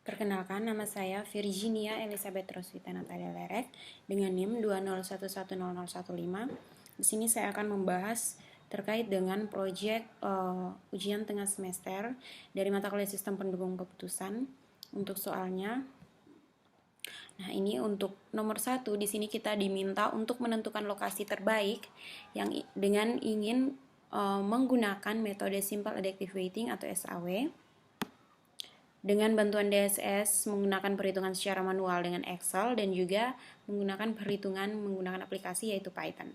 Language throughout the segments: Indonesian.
Perkenalkan, nama saya Virginia Elizabeth Roswita Natalia Lerek dengan NIM 201100015. Di sini saya akan membahas terkait dengan proyek ujian tengah semester dari mata kuliah Sistem Pendukung Keputusan. Untuk soalnya, nah ini untuk nomor 1, di sini kita diminta untuk menentukan lokasi terbaik yang dengan ingin menggunakan metode Simple Adaptive Weighting atau SAW. Dengan bantuan DSS menggunakan perhitungan secara manual dengan Excel dan juga menggunakan perhitungan menggunakan aplikasi yaitu Python.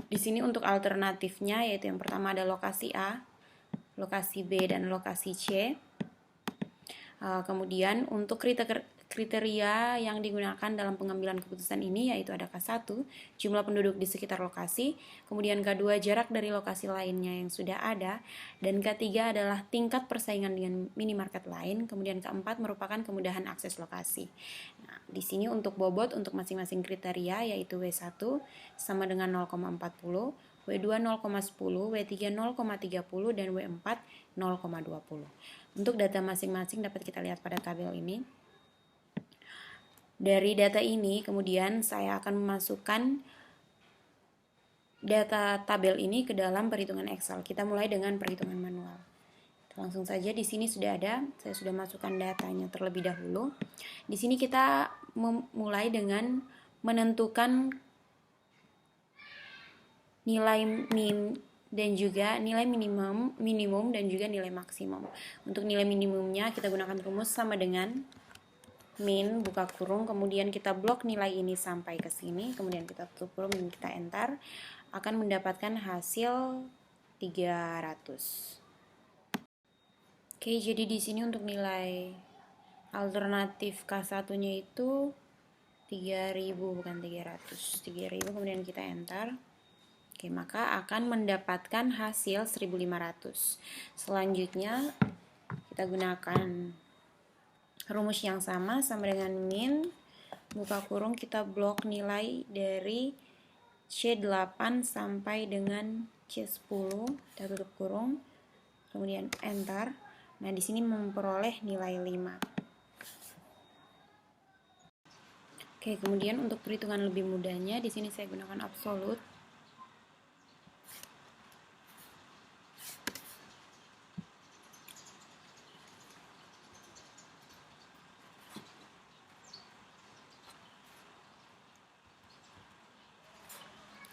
Di sini untuk alternatifnya yaitu yang pertama ada lokasi A, lokasi B, dan lokasi C. Kemudian untuk kriteria yang digunakan dalam pengambilan keputusan ini yaitu ada K1, jumlah penduduk di sekitar lokasi, kemudian K2, jarak dari lokasi lainnya yang sudah ada, dan K3 adalah tingkat persaingan dengan minimarket lain, kemudian K4 merupakan kemudahan akses lokasi. Nah, di sini untuk bobot untuk masing-masing kriteria yaitu W1 sama dengan 0,40, W2 0,10, W3 0,30, dan W4 0,20. Untuk data masing-masing dapat kita lihat pada tabel ini. Dari data ini kemudian saya akan memasukkan data tabel ini ke dalam perhitungan Excel. Kita mulai dengan perhitungan manual. Langsung saja di sini sudah ada, saya sudah masukkan datanya terlebih dahulu. Di sini kita memulai dengan menentukan nilai min dan juga nilai minimum dan juga nilai maksimum. Untuk nilai minimumnya kita gunakan rumus sama dengan min buka kurung, kemudian kita blok nilai ini sampai ke sini, kemudian kita tutup kurung dan kita enter, akan mendapatkan hasil 300. Oke, jadi di sini untuk nilai alternatif K1-nya itu 3000 bukan 300. 3000 kemudian kita enter. Oke, maka akan mendapatkan hasil 1500. Selanjutnya kita gunakan rumus yang sama dengan min buka kurung, kita blok nilai dari C8 sampai dengan C10, kita tutup kurung, kemudian enter. Nah, di sini memperoleh nilai 5. Oke, kemudian untuk perhitungan lebih mudahnya di sini saya gunakan absolut.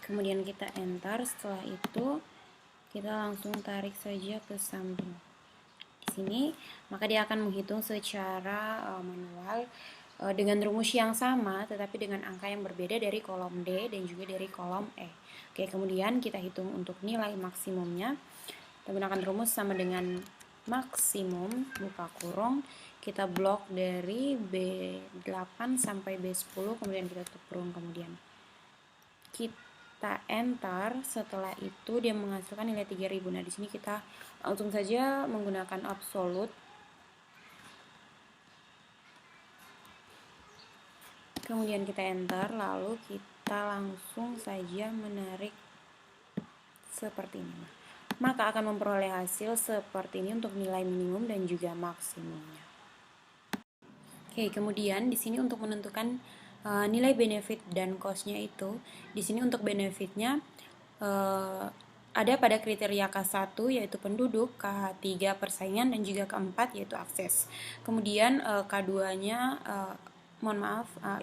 Kemudian kita enter, setelah itu kita langsung tarik saja ke samping. Di sini maka dia akan menghitung secara manual dengan rumus yang sama tetapi dengan angka yang berbeda dari kolom D dan juga dari kolom E. Oke, kemudian kita hitung untuk nilai maksimumnya. Kita gunakan rumus sama dengan maksimum buka kurung, kita blok dari B8 sampai B10, kemudian kita tutup kurung, kemudian kita enter. Setelah itu dia menghasilkan nilai 3000. Nah, di sini kita langsung saja menggunakan absolut. Kemudian kita enter, lalu kita langsung saja menarik seperti ini. Maka akan memperoleh hasil seperti ini untuk nilai minimum dan juga maksimumnya. Oke, kemudian di sini untuk menentukan nilai benefit dan cost-nya itu, di sini untuk benefitnya ada pada kriteria K1 yaitu penduduk, K3 persaingan, dan juga K4 yaitu akses. Kemudian K2-nya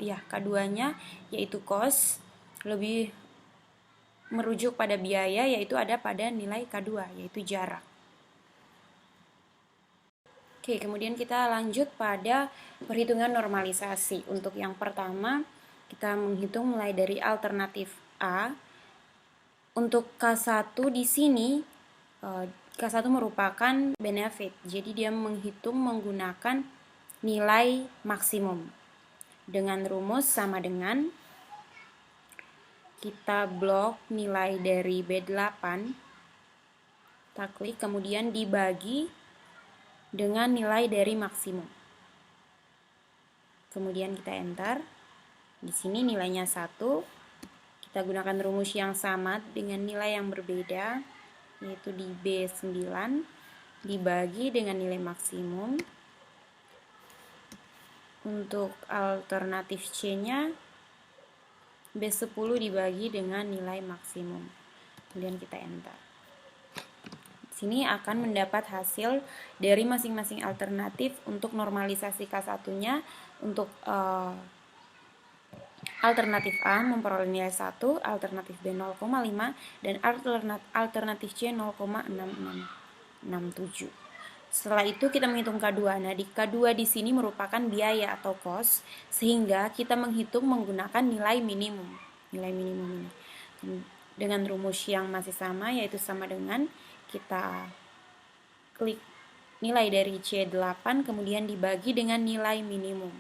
K2-nya yaitu cost, lebih merujuk pada biaya, yaitu ada pada nilai K2 yaitu jarak. Oke, kemudian kita lanjut pada perhitungan normalisasi. Untuk yang pertama, kita menghitung mulai dari alternatif A. Untuk K1 di sini, K1 merupakan benefit. Jadi dia menghitung menggunakan nilai maksimum. Dengan rumus sama dengan kita blok nilai dari B8, kita klik, kemudian dibagi dengan nilai dari maksimum. Kemudian kita enter. Di sini nilainya 1. Kita gunakan rumus yang sama dengan nilai yang berbeda, yaitu di B9 dibagi dengan nilai maksimum. Untuk alternatif C-nya B10 dibagi dengan nilai maksimum. Kemudian kita enter. Sini akan mendapat hasil dari masing-masing alternatif. Untuk normalisasi K1-nya, untuk alternatif A memperoleh nilai 1, alternatif B 0,5, dan alternatif C 0,6667. Setelah itu kita menghitung K2. Nah, di K2 di sini merupakan biaya atau cost, sehingga kita menghitung menggunakan nilai minimum. Nilai minimum ini dengan rumus yang masih sama, yaitu sama dengan kita klik nilai dari C8 kemudian dibagi dengan nilai minimum.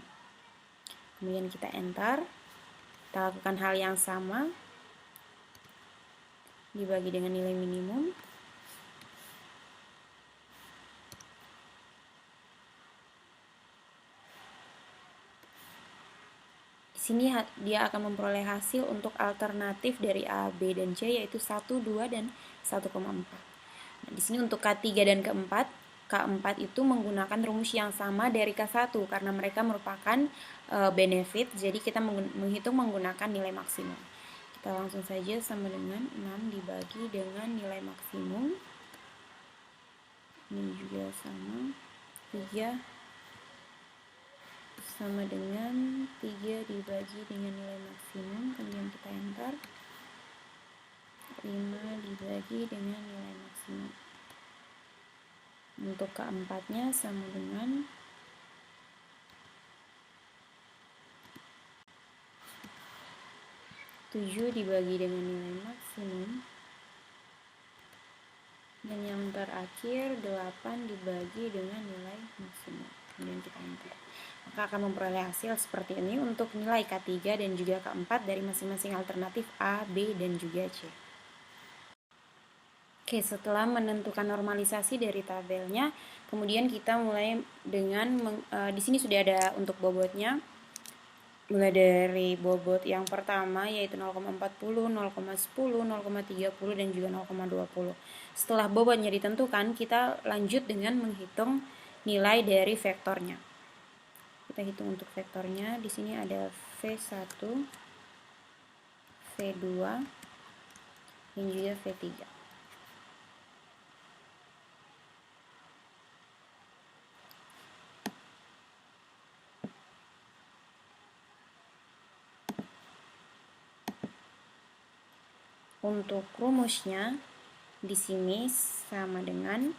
Kemudian kita enter. Kita lakukan hal yang sama, dibagi dengan nilai minimum. Di sini dia akan memperoleh hasil untuk alternatif dari A, B, dan C, yaitu 1, 2, dan 1,4. Nah, di sini untuk K3 dan K4 itu menggunakan rumus yang sama dari K1 karena mereka merupakan benefit, jadi kita menghitung menggunakan nilai maksimum. Kita langsung saja sama dengan 6 dibagi dengan nilai maksimum. Ini juga sama. 3 sama dengan 3 dibagi dengan nilai maksimum. Kemudian kita enter. 5 dibagi dengan nilai maksimum. Untuk keempatnya sama dengan 7 dibagi dengan nilai maksimum. Dan yang terakhir 8 dibagi dengan nilai maksimum. Kemudian kita enter. Maka akan memperoleh hasil seperti ini untuk nilai K3 dan juga K4 dari masing-masing alternatif A, B, dan juga C. Oke, setelah menentukan normalisasi dari tabelnya, kemudian kita mulai dengan di sini sudah ada untuk bobotnya. Mulai dari bobot yang pertama yaitu 0,40, 0,10, 0,30, dan juga 0,20. Setelah bobotnya ditentukan, kita lanjut dengan menghitung nilai dari vektornya. Kita hitung untuk vektornya. Di sini ada V1, V2, dan juga V3. Untuk rumusnya di sini sama dengan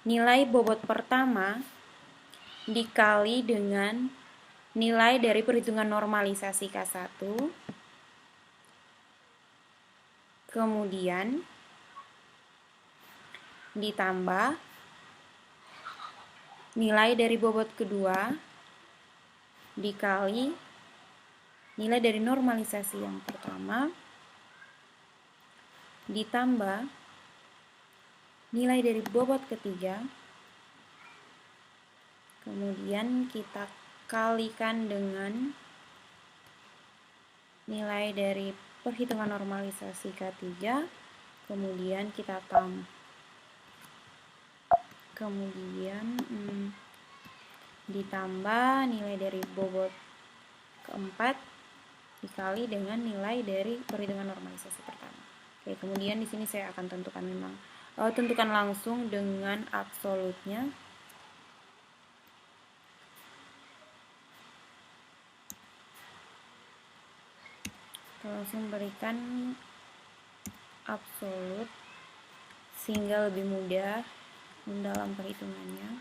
nilai bobot pertama dikali dengan nilai dari perhitungan normalisasi K1, kemudian ditambah nilai dari bobot kedua dikali nilai dari normalisasi yang pertama ditambah nilai dari bobot ketiga, kemudian kita kalikan dengan nilai dari perhitungan normalisasi K3, kemudian kita ditambah nilai dari bobot keempat dikali dengan nilai dari perhitungan normalisasi pertama. Oke, kemudian di sini saya akan tentukan langsung dengan absolutnya. Kita langsung berikan absolut sehingga lebih mudah dalam perhitungannya.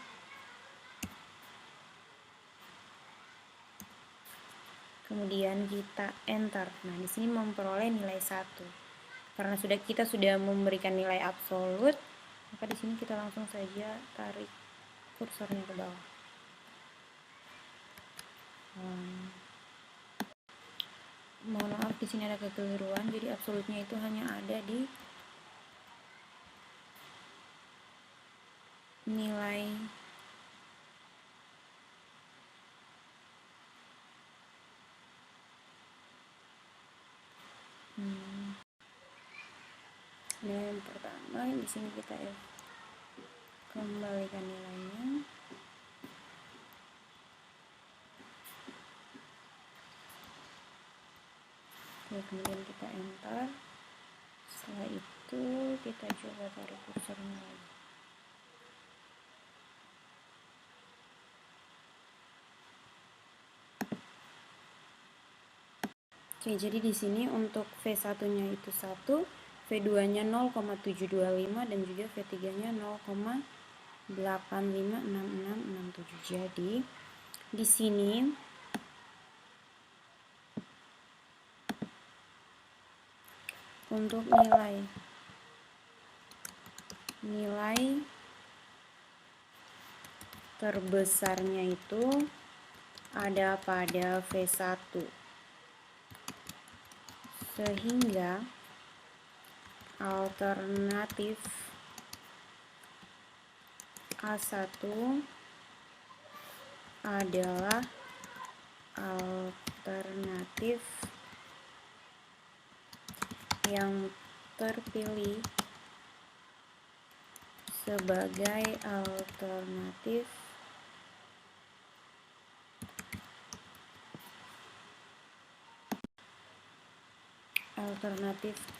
Kemudian kita enter. Nah, di sini memperoleh nilai 1. Karena kita sudah memberikan nilai absolut, maka di sini kita langsung saja tarik kursornya ke bawah. Mohon maaf, di sini ada kekeliruan. Jadi absolutnya itu hanya ada di nilai nilai yang pertama. Di sini kita kembalikan nilainya. Oke, kemudian kita enter. Setelah itu kita coba tarik kursornya lagi. Oke, jadi di sini untuk V1-nya itu 1, V2-nya 0,725 dan juga V3-nya 0,856667. Jadi di sini untuk nilai terbesarnya itu ada pada V1, sehingga alternatif A1 adalah alternatif yang terpilih sebagai alternatif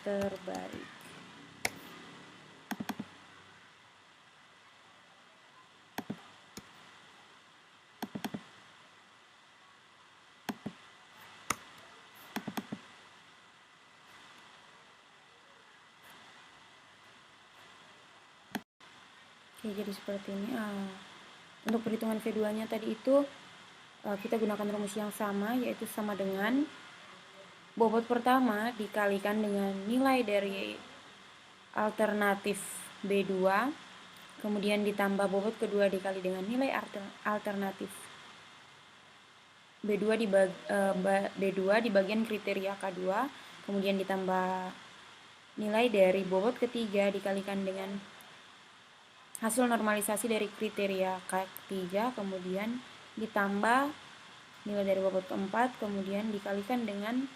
terbaik. Oke, jadi seperti ini. Untuk perhitungan V2-nya tadi itu kita gunakan rumus yang sama, yaitu sama dengan bobot pertama dikalikan dengan nilai dari alternatif B2, kemudian ditambah bobot kedua dikali dengan nilai alternatif B2 di bagian kriteria K2, kemudian ditambah nilai dari bobot ketiga dikalikan dengan hasil normalisasi dari kriteria K3, kemudian ditambah nilai dari bobot keempat, kemudian dikalikan dengan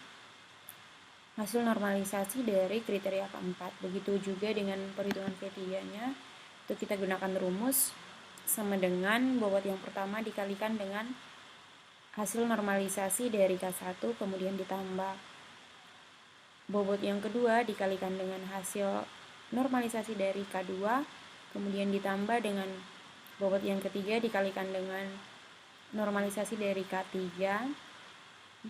hasil normalisasi dari kriteria keempat. Begitu juga dengan perhitungan V3-nya, itu kita gunakan rumus sama dengan bobot yang pertama dikalikan dengan hasil normalisasi dari K1, kemudian ditambah bobot yang kedua dikalikan dengan hasil normalisasi dari K2, kemudian ditambah dengan bobot yang ketiga dikalikan dengan normalisasi dari K3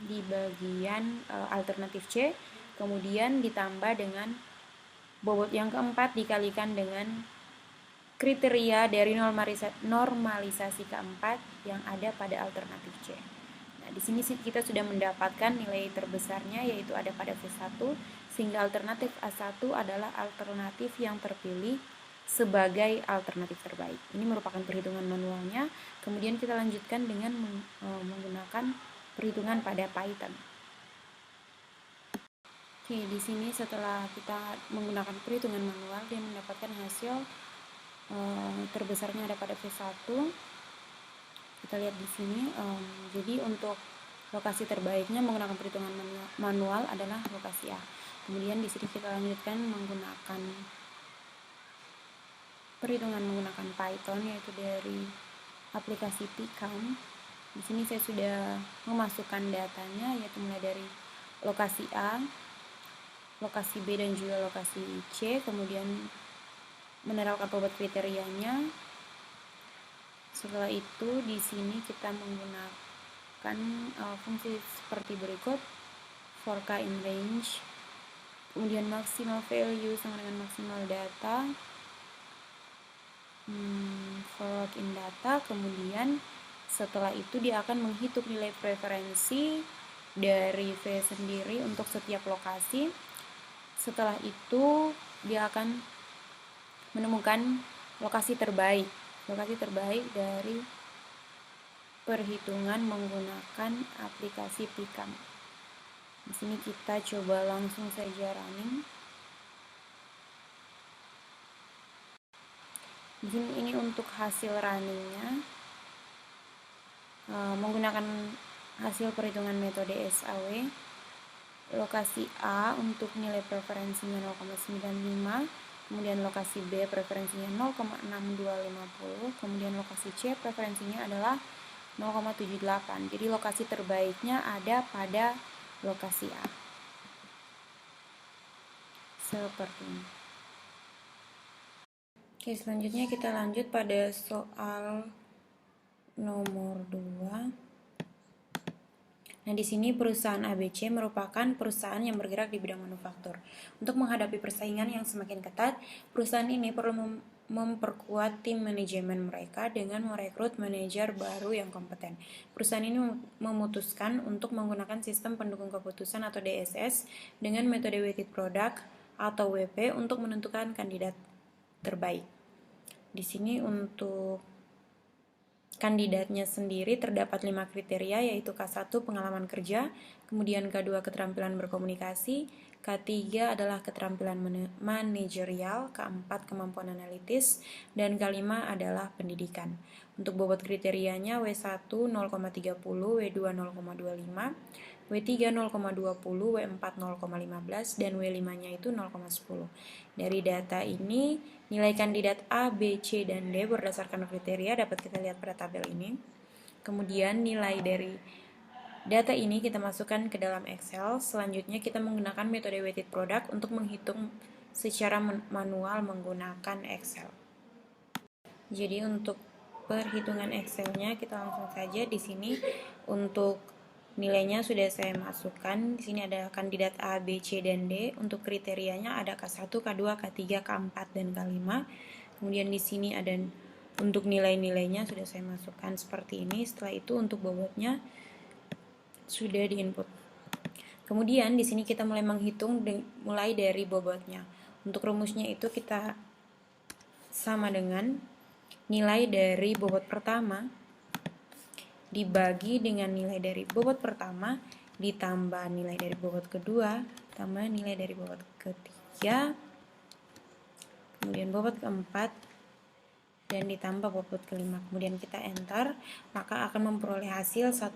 di bagian alternatif C, kemudian ditambah dengan bobot yang keempat dikalikan dengan kriteria dari normalisasi keempat yang ada pada alternatif C. Nah, di sini kita sudah mendapatkan nilai terbesarnya, yaitu ada pada V1, sehingga alternatif A1 adalah alternatif yang terpilih sebagai alternatif terbaik. Ini merupakan perhitungan manualnya. Kemudian kita lanjutkan dengan menggunakan perhitungan pada Python. Oke, di sini setelah kita menggunakan perhitungan manual, dia mendapatkan hasil terbesarnya ada pada V1. Kita lihat di sini. Jadi untuk lokasi terbaiknya menggunakan perhitungan manual adalah lokasi A. Kemudian di sini kita lanjutkan menggunakan perhitungan menggunakan Python, yaitu dari aplikasi Picam. Di sini saya sudah memasukkan datanya, yaitu mulai dari lokasi A, lokasi B dan juga lokasi C, kemudian menerapkan bobot kriterianya. Setelah itu di sini kita menggunakan fungsi seperti berikut: for K in range, kemudian maximal value sama dengan maksimal data, for in data. Kemudian setelah itu dia akan menghitung nilai preferensi dari V sendiri untuk setiap lokasi. Setelah itu dia akan menemukan lokasi terbaik dari perhitungan menggunakan aplikasi Picam. Di sini kita coba langsung saja running. Di sini ini untuk hasil runningnya, menggunakan hasil perhitungan metode SAW. Lokasi A untuk nilai preferensinya 0,95, kemudian lokasi B preferensinya 0,6250, kemudian lokasi C preferensinya adalah 0,78. Jadi lokasi terbaiknya ada pada lokasi A. seperti ini. Oke, selanjutnya kita lanjut pada soal nomor 2. Nah, di sini perusahaan ABC merupakan perusahaan yang bergerak di bidang manufaktur. Untuk menghadapi persaingan yang semakin ketat, perusahaan ini perlu memperkuat tim manajemen mereka dengan merekrut manajer baru yang kompeten. Perusahaan ini memutuskan untuk menggunakan sistem pendukung keputusan atau DSS dengan metode weighted product atau WP untuk menentukan kandidat terbaik. Di sini untuk kandidatnya sendiri terdapat 5 kriteria, yaitu K1 pengalaman kerja, kemudian K2 keterampilan berkomunikasi, K3 adalah keterampilan manajerial, K4 kemampuan analitis, dan K5 adalah pendidikan. Untuk bobot kriterianya W1 0,30, W2 0,25, W3 0,20, W4 0,15, dan W5-nya itu 0,10. Dari data ini, nilai kandidat A, B, C, dan D berdasarkan kriteria dapat kita lihat pada tabel ini. Kemudian nilai dari data ini kita masukkan ke dalam Excel. Selanjutnya kita menggunakan metode weighted product untuk menghitung secara manual menggunakan Excel. Jadi untuk perhitungan Excelnya kita langsung saja di sini untuk nilainya sudah saya masukkan. Di sini ada kandidat A, B, C, dan D. Untuk kriterianya ada K1, K2, K3, K4, dan K5. Kemudian di sini ada untuk nilai-nilainya sudah saya masukkan seperti ini. Setelah itu untuk bobotnya sudah diinput. Kemudian di sini kita mulai menghitung mulai dari bobotnya. Untuk rumusnya itu kita sama dengan nilai dari bobot pertama dibagi dengan nilai dari bobot pertama ditambah nilai dari bobot kedua tambah nilai dari bobot ketiga, kemudian bobot keempat, dan ditambah bobot kelima. Kemudian kita enter, maka akan memperoleh hasil 1,70.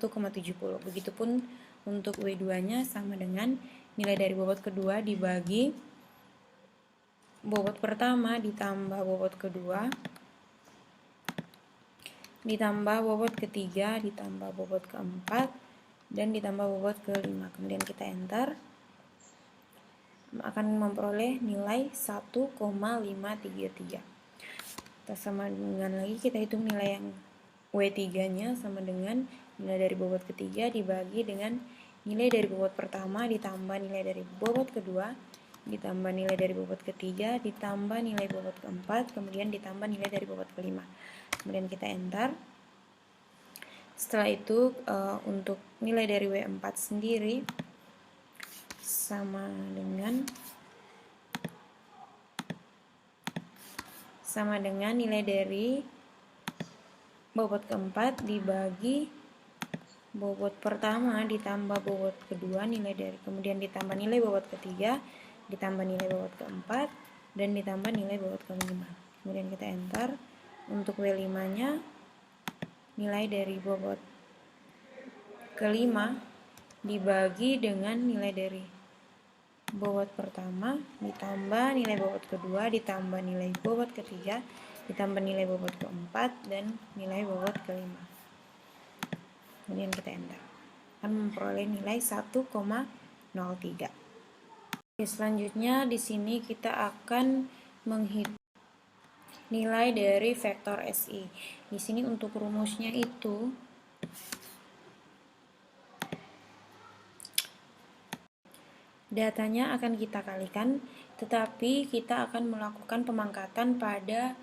Begitupun untuk W2-nya sama dengan nilai dari bobot kedua dibagi bobot pertama ditambah bobot kedua ditambah bobot ketiga ditambah bobot keempat dan ditambah bobot kelima. Kemudian kita enter, akan memperoleh nilai 1,533. Kita sama dengan lagi, kita hitung nilai yang W3-nya sama dengan nilai dari bobot ketiga dibagi dengan nilai dari bobot pertama ditambah nilai dari bobot kedua ditambah nilai dari bobot ketiga ditambah nilai bobot keempat, kemudian ditambah nilai dari bobot kelima. Kemudian kita enter. Setelah itu untuk nilai dari W4 sendiri sama dengan nilai dari bobot keempat dibagi bobot pertama ditambah bobot kedua, nilai dari kemudian ditambah nilai bobot ketiga ditambah nilai bobot keempat dan ditambah nilai bobot kelima. Kemudian kita enter. Untuk W5-nya nilai dari bobot kelima dibagi dengan nilai dari bobot pertama ditambah nilai bobot kedua ditambah nilai bobot ketiga ditambah nilai bobot keempat dan nilai bobot kelima. Kemudian kita enter, akan memperoleh nilai 1,03. Selanjutnya di sini kita akan menghitung nilai dari vektor SI. Di sini untuk rumusnya itu datanya akan kita kalikan, tetapi kita akan melakukan pemangkatan pada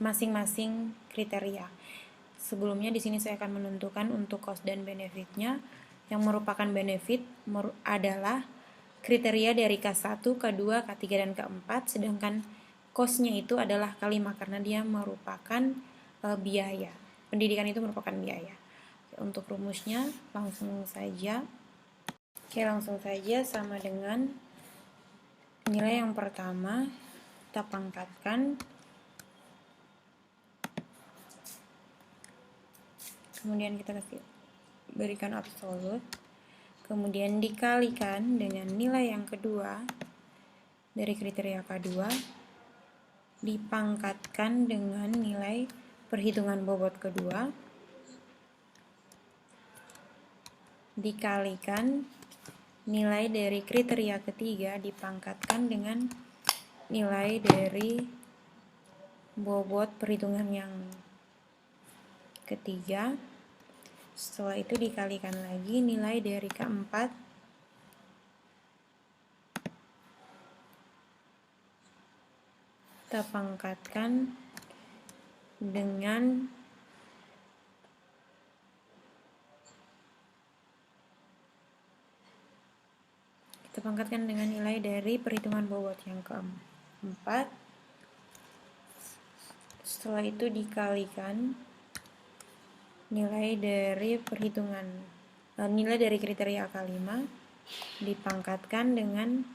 masing-masing kriteria. Sebelumnya di sini saya akan menentukan untuk cost dan benefitnya. Yang merupakan benefit adalah kriteria dari K1, K2, K3, dan K4, sedangkan cost-nya itu adalah K5 karena dia merupakan biaya. Pendidikan itu merupakan biaya. Untuk rumusnya langsung saja. Langsung saja sama dengan nilai yang pertama kita pangkatkan, kemudian kita berikan absolut, kemudian dikalikan dengan nilai yang kedua dari kriteria K2 dipangkatkan dengan nilai perhitungan bobot kedua dikalikan nilai dari kriteria ketiga dipangkatkan dengan nilai dari bobot perhitungan yang ketiga. Setelah itu dikalikan lagi nilai dari keempat kita pangkatkan dengan nilai dari perhitungan bobot yang keempat. Setelah itu dikalikan nilai dari nilai dari kriteria kelima dipangkatkan dengan,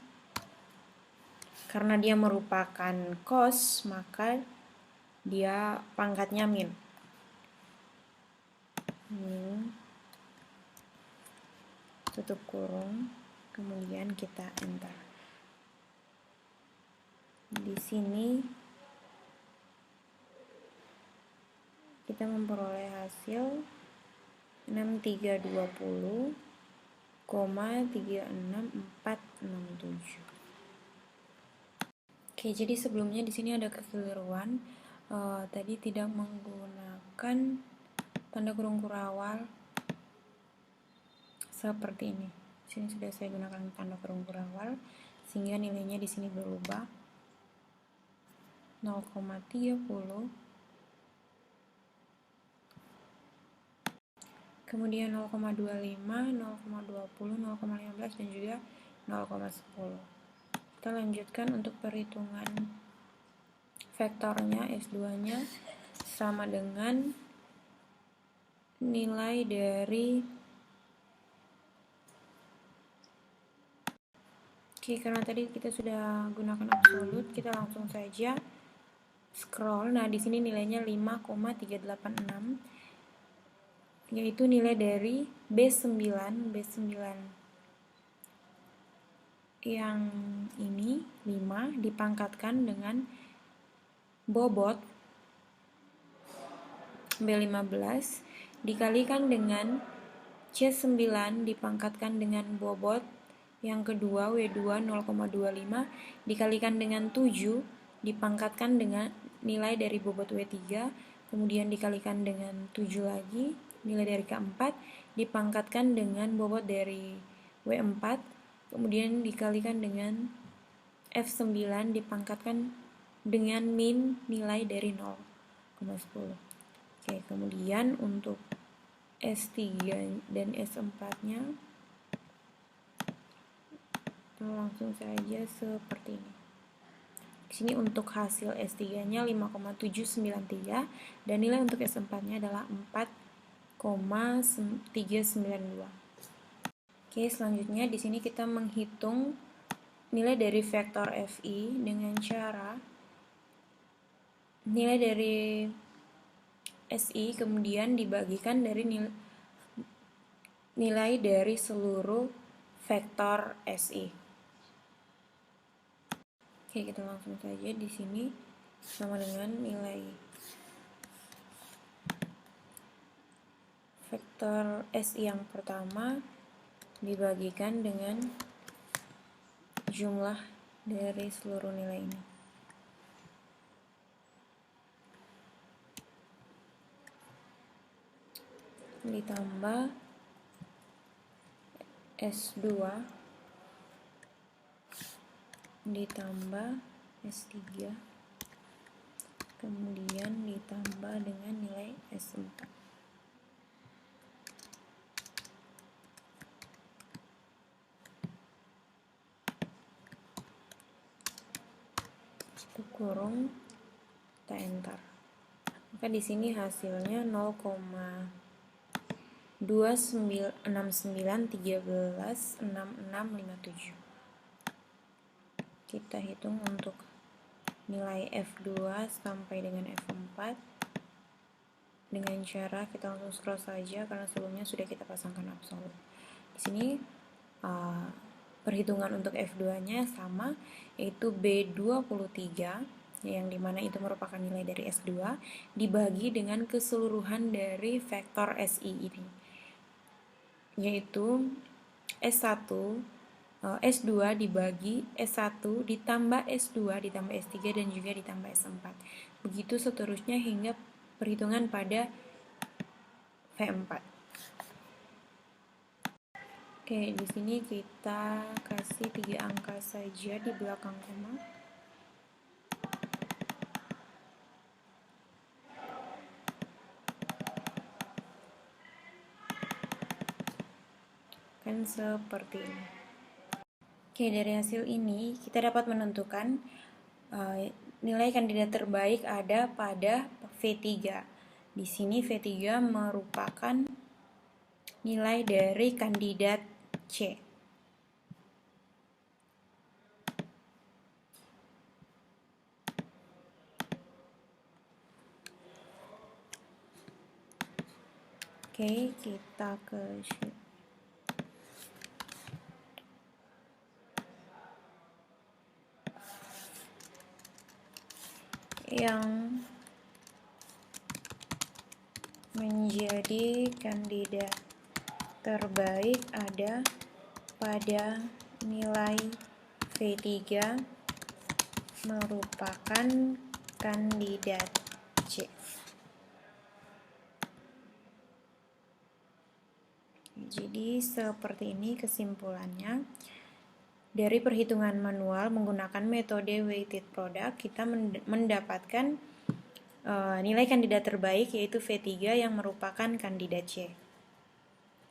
karena dia merupakan kos maka dia pangkatnya min. Tutup kurung, kemudian kita enter. Di sini kita memperoleh hasil 6320,36467. Oke, jadi sebelumnya di sini ada kekeliruan. Tadi tidak menggunakan tanda kurung kurawal seperti ini. Di sini sudah saya gunakan tanda kurung kurawal sehingga nilainya di sini berubah 0,30, kemudian 0,25, 0,20, 0,15 dan juga 0,10. Kita lanjutkan untuk perhitungan vektornya, S2-nya sama dengan nilai dari karena tadi kita sudah gunakan absolut, kita langsung saja scroll. Nah, di sini nilainya 5,386, yaitu nilai dari B9 yang ini 5 dipangkatkan dengan bobot B15 dikalikan dengan C9 dipangkatkan dengan bobot yang kedua W2 0,25 dikalikan dengan 7 dipangkatkan dengan nilai dari bobot W3, kemudian dikalikan dengan 7 lagi nilai dari keempat dipangkatkan dengan bobot dari W4, kemudian dikalikan dengan F9 dipangkatkan dengan min nilai dari 0,10. Oke, kemudian untuk S3 dan S4-nya langsung saja seperti ini. Di sini untuk hasil S3-nya 5,793 dan nilai untuk S4-nya adalah 4,392. Oke, selanjutnya di sini kita menghitung nilai dari vektor FI dengan cara nilai dari SI kemudian dibagikan dari nilai dari seluruh vektor SI. Oke, kita langsung saja di sini sama dengan nilai vektor SI yang pertama dibagikan dengan jumlah dari seluruh nilai ini. Ditambah S2 ditambah S3 kemudian ditambah dengan nilai S4. Tutup kurung, kita enter. Maka di sini hasilnya 0,2969136657. Kita hitung untuk nilai F2 sampai dengan F4 dengan cara kita langsung scroll saja karena sebelumnya sudah kita pasangkan absolut. Di sini perhitungan untuk F2-nya sama, yaitu B23 yang dimana itu merupakan nilai dari S2 dibagi dengan keseluruhan dari vektor SI ini, yaitu S1 S2 dibagi S1 ditambah S2 ditambah S3 dan juga ditambah S4. Begitu seterusnya hingga perhitungan pada V4. Oke, di sini kita kasih 3 angka saja di belakang koma. Kan seperti ini. Oke, dari hasil ini kita dapat menentukan nilai kandidat terbaik ada pada V3. Di sini V3 merupakan nilai dari kandidat C. Oke, kita ke sheet. Yang menjadi kandidat terbaik ada pada nilai V3 merupakan kandidat C. Jadi seperti ini kesimpulannya. Dari perhitungan manual menggunakan metode weighted product, kita mendapatkan nilai kandidat terbaik yaitu V3 yang merupakan kandidat C.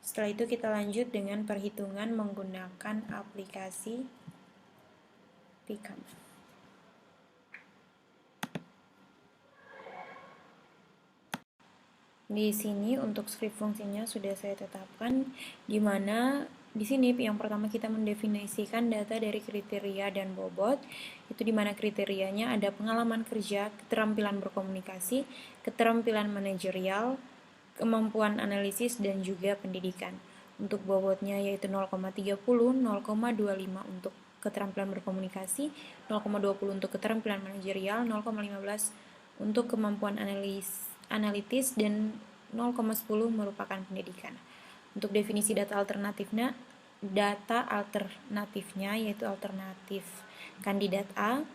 Setelah itu kita lanjut dengan perhitungan menggunakan aplikasi Picam. Di sini untuk script fungsinya sudah saya tetapkan, di mana di sini yang pertama kita mendefinisikan data dari kriteria dan bobot, itu di mana kriterianya ada pengalaman kerja, keterampilan berkomunikasi, keterampilan manajerial, kemampuan analisis, dan juga pendidikan. Untuk bobotnya yaitu 0,30, 0,25 untuk keterampilan berkomunikasi, 0,20 untuk keterampilan manajerial, 0,15 untuk kemampuan analitis, dan 0,10 merupakan pendidikan. Untuk definisi data alternatifnya yaitu alternatif kandidat A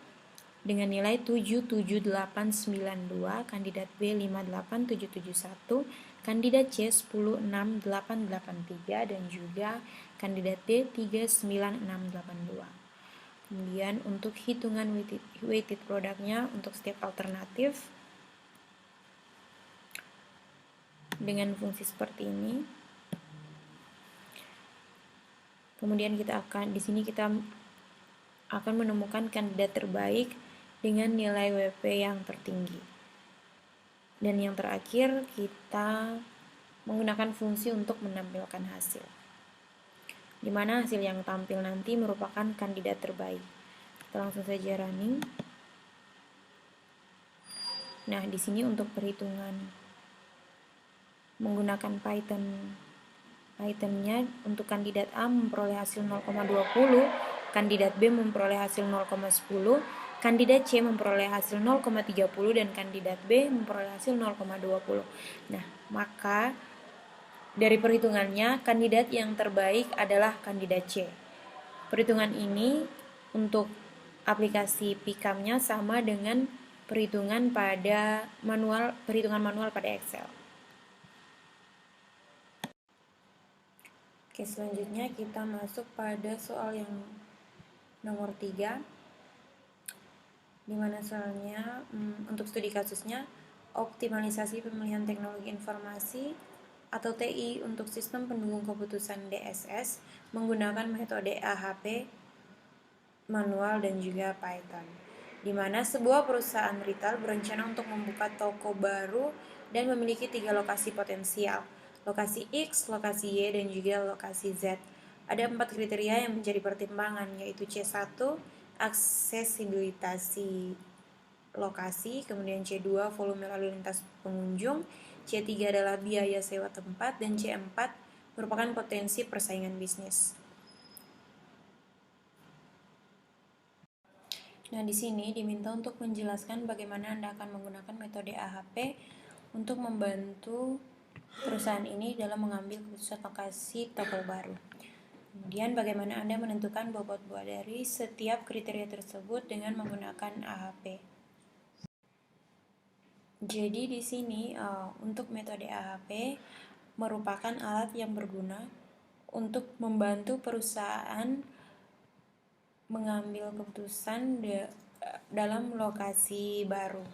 dengan nilai 77892, kandidat B 58771, kandidat C 1068883, dan juga kandidat D 39682. Kemudian untuk hitungan weighted produknya untuk setiap alternatif dengan fungsi seperti ini. Kemudian di sini kita akan menemukan kandidat terbaik dengan nilai WP yang tertinggi. Dan yang terakhir kita menggunakan fungsi untuk menampilkan hasil, di mana hasil yang tampil nanti merupakan kandidat terbaik. Kita langsung saja running. Nah, di sini untuk perhitungan menggunakan Python-nya untuk kandidat A memperoleh hasil 0,20, kandidat B memperoleh hasil 0,10, kandidat C memperoleh hasil 0,30, dan kandidat B memperoleh hasil 0,20. Nah, maka dari perhitungannya kandidat yang terbaik adalah kandidat C. Perhitungan ini untuk aplikasi Picam-nya sama dengan perhitungan manual pada Excel. Oke, selanjutnya kita masuk pada soal yang nomor 3, dimana soalnya untuk studi kasusnya optimalisasi pemilihan teknologi informasi atau TI untuk sistem pendukung keputusan DSS menggunakan metode AHP, manual, dan juga Python, di mana sebuah perusahaan retail berencana untuk membuka toko baru dan memiliki 3 lokasi potensial, lokasi X, lokasi Y, dan juga lokasi Z. Ada 4 kriteria yang menjadi pertimbangan, yaitu C1, aksesibilitas lokasi, kemudian C2, volume lalu lintas pengunjung, C3 adalah biaya sewa tempat, dan C4 merupakan potensi persaingan bisnis. Nah, di sini diminta untuk menjelaskan bagaimana Anda akan menggunakan metode AHP untuk membantu perusahaan ini dalam mengambil keputusan lokasi toko baru. Kemudian bagaimana Anda menentukan bobot buah dari setiap kriteria tersebut dengan menggunakan AHP. Jadi di sini untuk metode AHP merupakan alat yang berguna untuk membantu perusahaan mengambil keputusan dalam lokasi baru.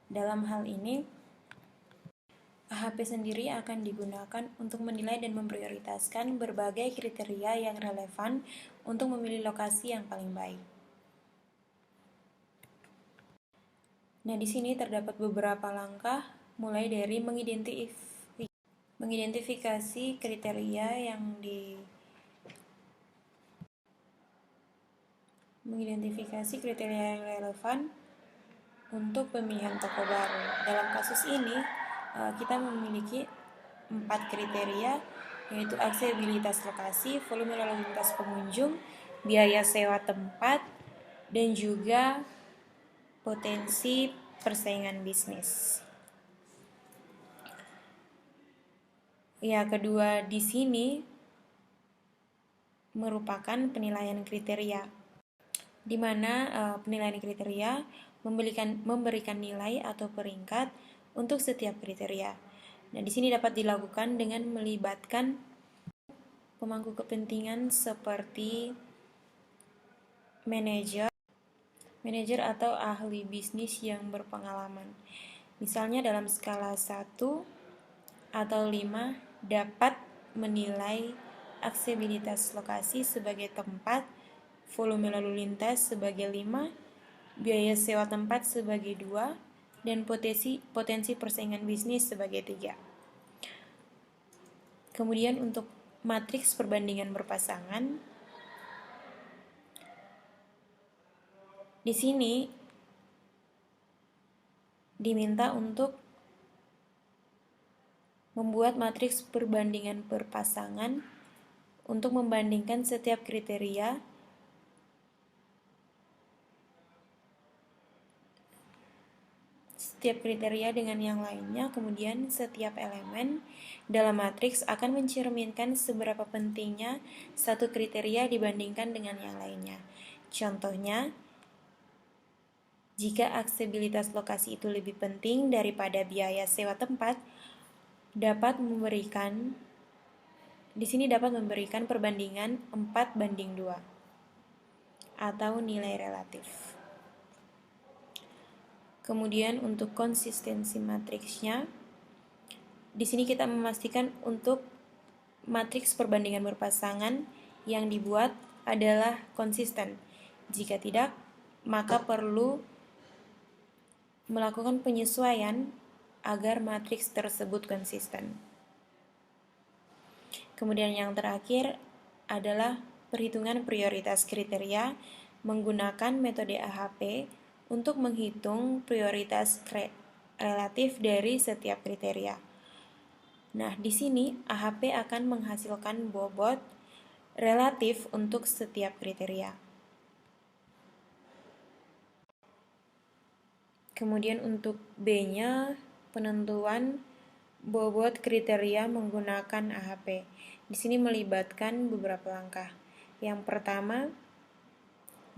Dalam hal ini, AHP sendiri akan digunakan untuk menilai dan memprioritaskan berbagai kriteria yang relevan untuk memilih lokasi yang paling baik. Nah, di sini terdapat beberapa langkah, mulai dari mengidentifikasi kriteria yang relevan untuk pemilihan toko baru. Dalam kasus ini, kita memiliki 4 kriteria, yaitu aksesibilitas lokasi, volume lalu lintas pengunjung, biaya sewa tempat, dan juga potensi persaingan bisnis. Ya, kedua di sini merupakan penilaian kriteria, di mana penilaian kriteria memberikan nilai atau peringkat untuk setiap kriteria. Nah, di sini dapat dilakukan dengan melibatkan pemangku kepentingan seperti manajer atau ahli bisnis yang berpengalaman. Misalnya dalam skala 1 atau 5 dapat menilai aksesibilitas lokasi sebagai tempat, volume lalu lintas sebagai 5, biaya sewa tempat sebagai 2, dan potensi persaingan bisnis sebagai 3. Kemudian untuk matriks perbandingan berpasangan, di sini diminta untuk membuat matriks perbandingan berpasangan untuk membandingkan setiap kriteria dengan yang lainnya. Kemudian setiap elemen dalam matriks akan mencerminkan seberapa pentingnya satu kriteria dibandingkan dengan yang lainnya. Contohnya, jika aksesibilitas lokasi itu lebih penting daripada biaya sewa tempat, di sini dapat memberikan perbandingan 4:2 atau nilai relatif. Kemudian untuk konsistensi matriksnya, di sini kita memastikan untuk matriks perbandingan berpasangan yang dibuat adalah konsisten. Jika tidak, maka perlu melakukan penyesuaian agar matriks tersebut konsisten. Kemudian yang terakhir adalah perhitungan prioritas kriteria menggunakan metode AHP untuk menghitung prioritas relatif dari setiap kriteria. Nah, di sini AHP akan menghasilkan bobot relatif untuk setiap kriteria. Kemudian untuk B-nya, penentuan bobot kriteria menggunakan AHP. Di sini melibatkan beberapa langkah. Yang pertama,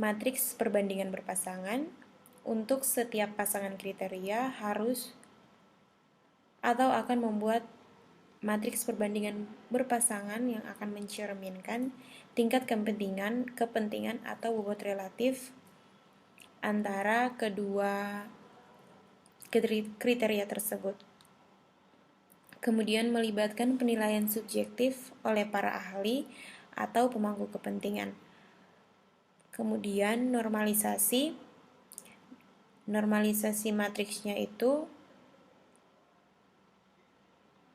matriks perbandingan berpasangan. Untuk setiap pasangan kriteria harus atau akan membuat matriks perbandingan berpasangan yang akan mencerminkan tingkat kepentingan atau bobot relatif antara kedua kriteria tersebut. Kemudian melibatkan penilaian subjektif oleh para ahli atau pemangku kepentingan. Kemudian normalisasi matriksnya itu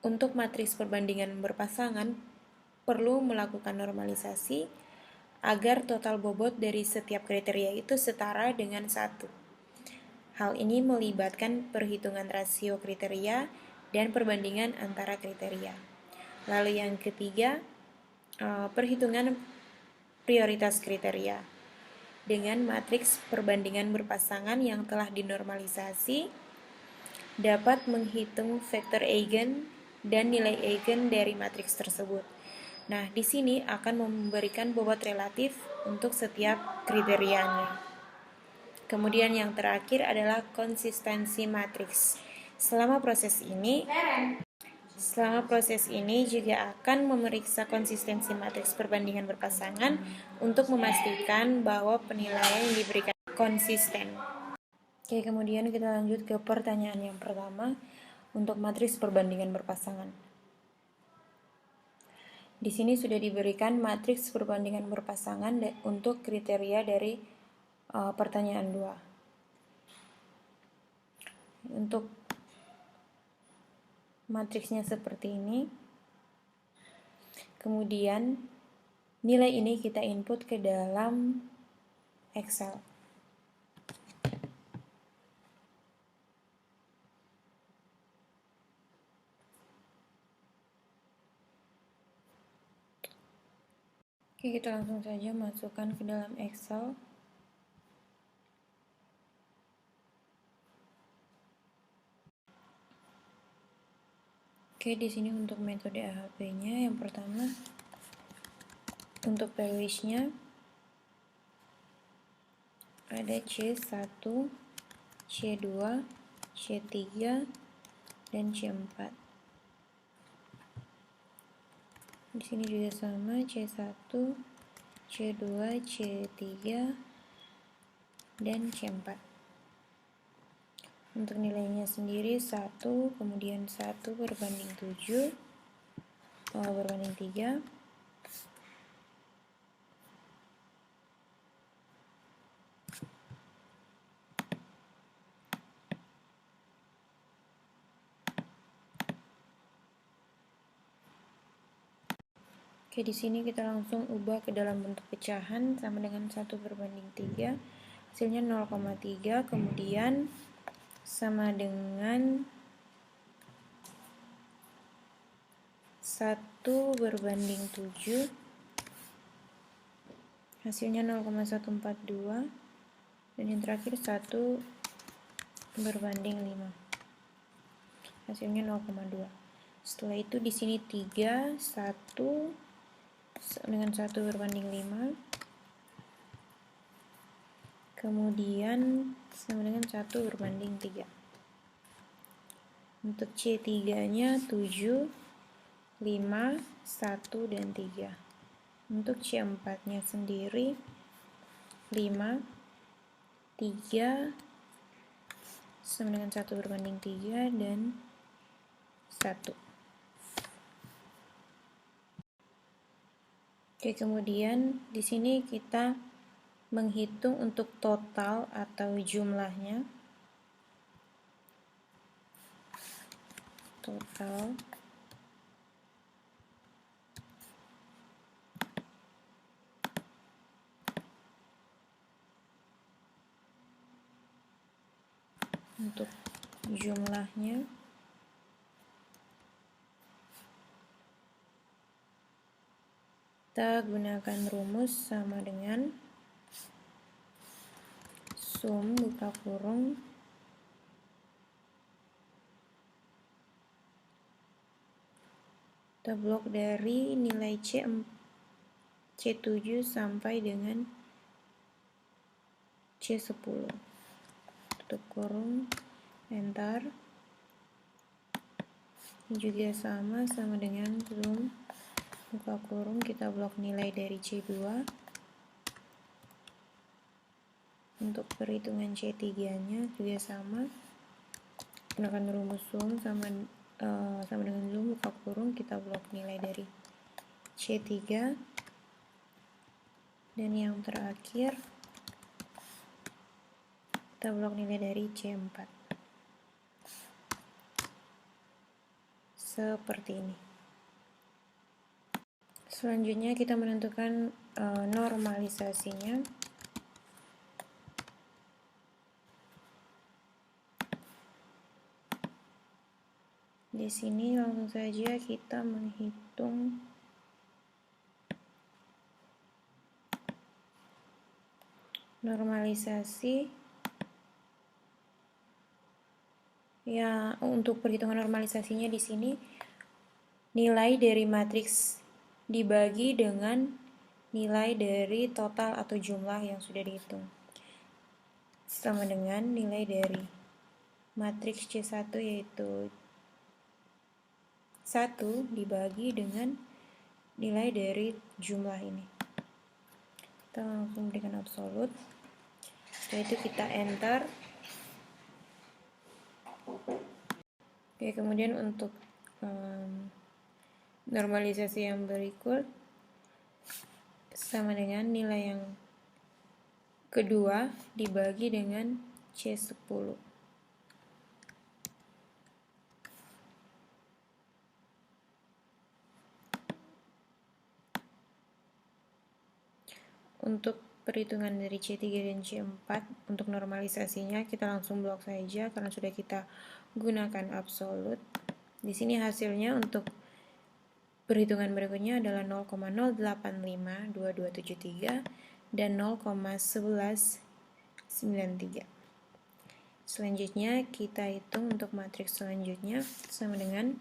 untuk matriks perbandingan berpasangan perlu melakukan normalisasi agar total bobot dari setiap kriteria itu setara dengan 1. Hal ini melibatkan perhitungan rasio kriteria dan perbandingan antara kriteria. Lalu yang ketiga, perhitungan prioritas kriteria. Dengan matriks perbandingan berpasangan yang telah dinormalisasi, dapat menghitung vektor eigen dan nilai eigen dari matriks tersebut. Nah, di sini akan memberikan bobot relatif untuk setiap kriterianya. Kemudian yang terakhir adalah konsistensi matriks. Selama proses ini juga akan memeriksa konsistensi matriks perbandingan berpasangan untuk memastikan bahwa penilaian yang diberikan konsisten. Oke, kemudian kita lanjut ke pertanyaan yang pertama untuk matriks perbandingan berpasangan. Di sini sudah diberikan matriks perbandingan berpasangan untuk kriteria dari pertanyaan 2. Untuk matriksnya seperti ini. Kemudian nilai ini kita input ke dalam Excel. Oke, kita langsung saja masukkan ke dalam Excel. Oke, di sini untuk metode AHP-nya yang pertama untuk values-nya ada C1, C2, C3, dan C4. Di sini juga sama C1, C2, C3, dan C4. Untuk nilainya sendiri 1, kemudian 1 berbanding 7, berbanding 3. Oke, di sini kita langsung ubah ke dalam bentuk pecahan sama dengan 1 berbanding 3. Hasilnya 0,3, kemudian sama dengan 1 berbanding 7. Hasilnya 0,142. Dan yang terakhir 1 berbanding 5. Hasilnya 0,2. Setelah itu di sini 3, 1 dengan 1 berbanding 5. Kemudian sama dengan 1 berbanding 3. Untuk C3-nya 7, 5, 1, dan 3. Untuk C4-nya sendiri 5, 3, sama dengan 1 berbanding 3, dan 1. Oke, kemudian di sini kita menghitung untuk total atau jumlahnya. Total untuk jumlahnya kita gunakan rumus sama dengan sum buka kurung kita blok dari nilai C7 sampai dengan C10. Tutup kurung, enter. Ini juga sama dengan sum buka kurung, kita blok nilai dari C2. Untuk perhitungan C3-nya juga sama, gunakan rumus sum sama dengan sum buka kurung, kita blok nilai dari C3. Dan yang terakhir kita blok nilai dari C4. Seperti ini. Selanjutnya kita menentukan normalisasinya. Di sini langsung saja kita menghitung normalisasi. Ya, untuk perhitungan normalisasinya di sini nilai dari matriks dibagi dengan nilai dari total atau jumlah yang sudah dihitung, sama dengan nilai dari matriks C1 yaitu 1 dibagi dengan nilai dari jumlah ini. Kita langsung berikan absolut. Setelah itu kita enter. Oke, kemudian untuk normalisasi yang berikut sama dengan nilai yang kedua dibagi dengan C10. Untuk perhitungan dari C3 dan C4 untuk normalisasinya kita langsung blok saja karena sudah kita gunakan absolut. Di sini hasilnya untuk perhitungan berikutnya adalah 0,0852273 dan 0,1193. Selanjutnya kita hitung untuk matriks selanjutnya sama dengan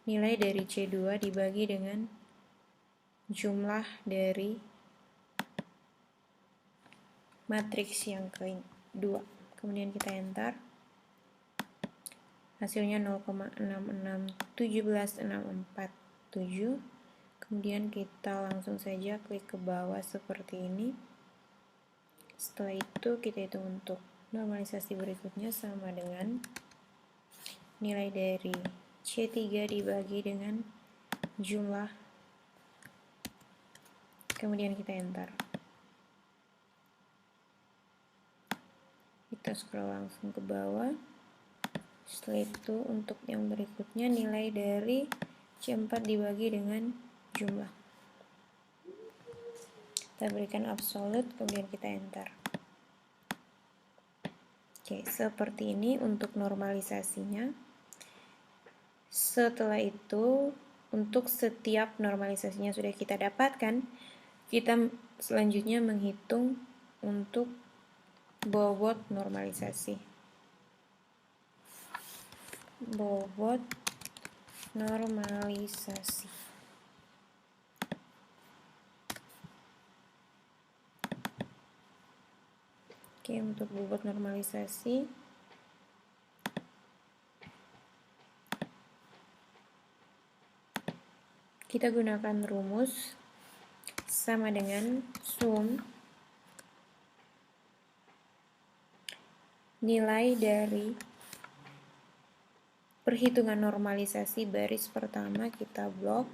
nilai dari C2 dibagi dengan jumlah dari matriks yang kedua. Kemudian kita enter. Hasilnya 0,661764. Kemudian kita langsung saja klik ke bawah seperti ini. Setelah itu kita hitung untuk normalisasi berikutnya sama dengan nilai dari C3 dibagi dengan jumlah. Kemudian kita enter. Kita scroll langsung ke bawah. Setelah itu untuk yang berikutnya nilai dari C4 dibagi dengan jumlah. Kita berikan absolute, kemudian kita enter. Oke, seperti ini untuk normalisasinya. Setelah itu, untuk setiap normalisasinya sudah kita dapatkan, kita selanjutnya menghitung untuk bobot normalisasi. Bobot normalisasi. Oke, untuk bobot normalisasi kita gunakan rumus sama dengan sum nilai dari perhitungan normalisasi baris pertama kita blok,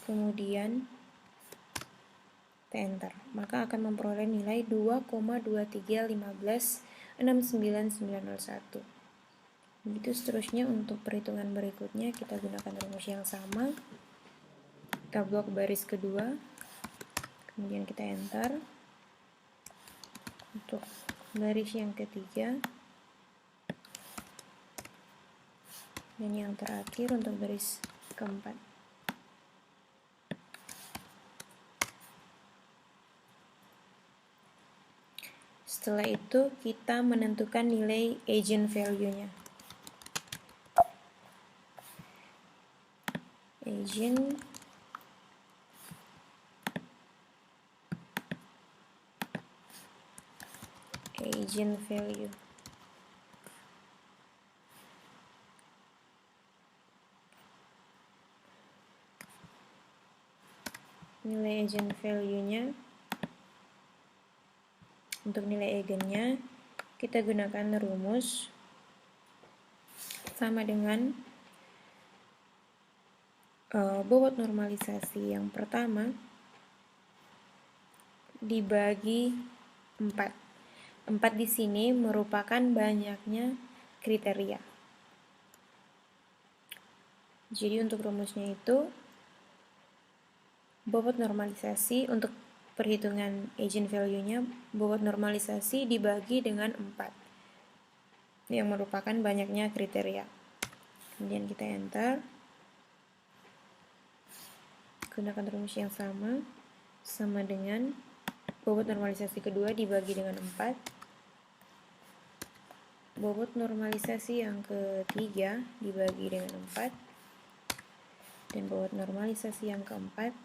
kemudian kita enter, maka akan memperoleh nilai 2,231569901. Begitu seterusnya untuk perhitungan berikutnya kita gunakan rumus yang sama. Kita blok baris kedua, kemudian kita enter. Untuk baris yang ketiga dan yang terakhir untuk baris keempat. Setelah itu kita menentukan nilai eigenvalue-nya. Eigenvalue. Nilai eigenvalue-nya, untuk nilai eigennya kita gunakan rumus sama dengan bobot normalisasi yang pertama dibagi 4. 4 di sini merupakan banyaknya kriteria. Jadi untuk rumusnya itu bobot normalisasi untuk perhitungan eigenvalue-nya, bobot normalisasi dibagi dengan 4 yang merupakan banyaknya kriteria. Kemudian kita enter. Gunakan rumus yang sama dengan bobot normalisasi kedua dibagi dengan 4. Bobot normalisasi yang ketiga dibagi dengan 4. dan buat normalisasi yang keempat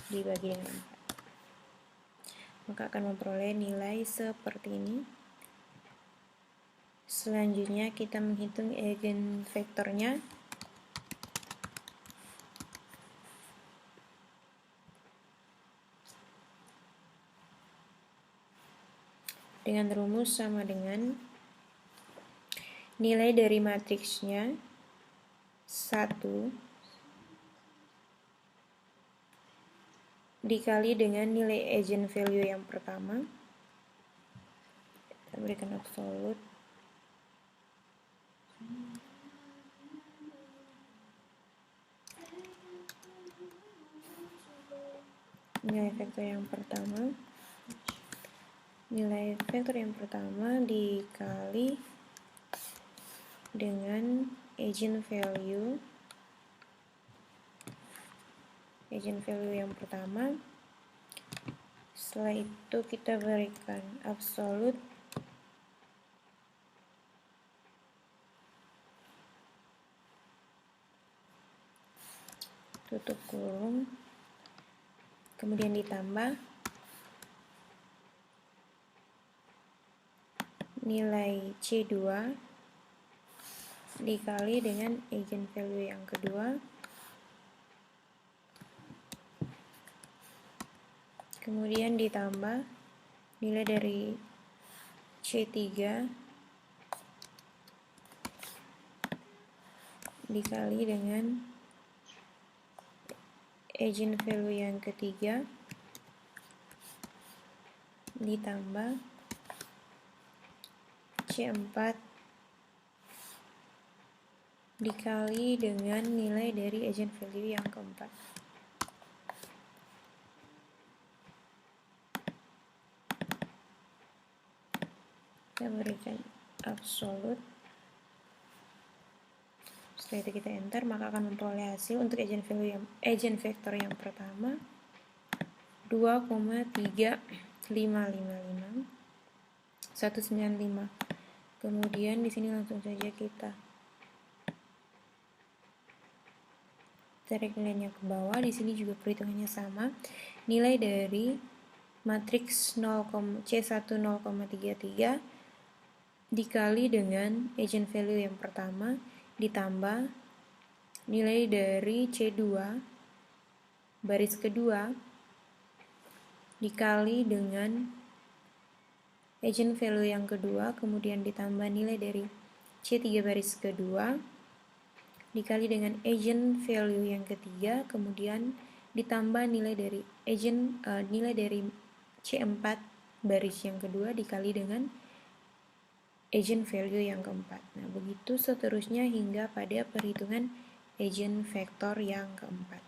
dibagi dengan 4, maka akan memperoleh nilai seperti ini. Selanjutnya kita menghitung eigenvektornya. Dengan rumus sama dengan nilai dari matriksnya 1 dikali dengan nilai eigenvalue yang pertama. Kita berikan absolut. Nilai vektor yang pertama dikali dengan eigenvalue yang pertama. Setelah itu kita berikan absolut tutup kurung, kemudian ditambah nilai C2 dikali dengan eigenvalue yang kedua, kemudian ditambah nilai dari C3 dikali dengan eigenvalue yang ketiga, ditambah C4 dikali dengan nilai dari eigenvalue yang keempat. Kita berikan absolut. Setelah itu kita enter, maka akan memperoleh hasil untuk eigenvektor yang pertama 2,3555195. Kemudian di sini langsung saja kita tarik nilainya ke bawah. Di sini juga perhitungannya sama. Nilai dari matriks C1 0,33 dikali dengan eigenvalue yang pertama, ditambah nilai dari C2 baris kedua dikali dengan eigenvalue yang kedua, kemudian ditambah nilai dari C3 baris kedua dikali dengan eigenvalue yang ketiga, kemudian ditambah nilai dari C4 baris yang kedua dikali dengan eigenvalue yang keempat. Nah, begitu seterusnya hingga pada perhitungan eigenvektor yang keempat.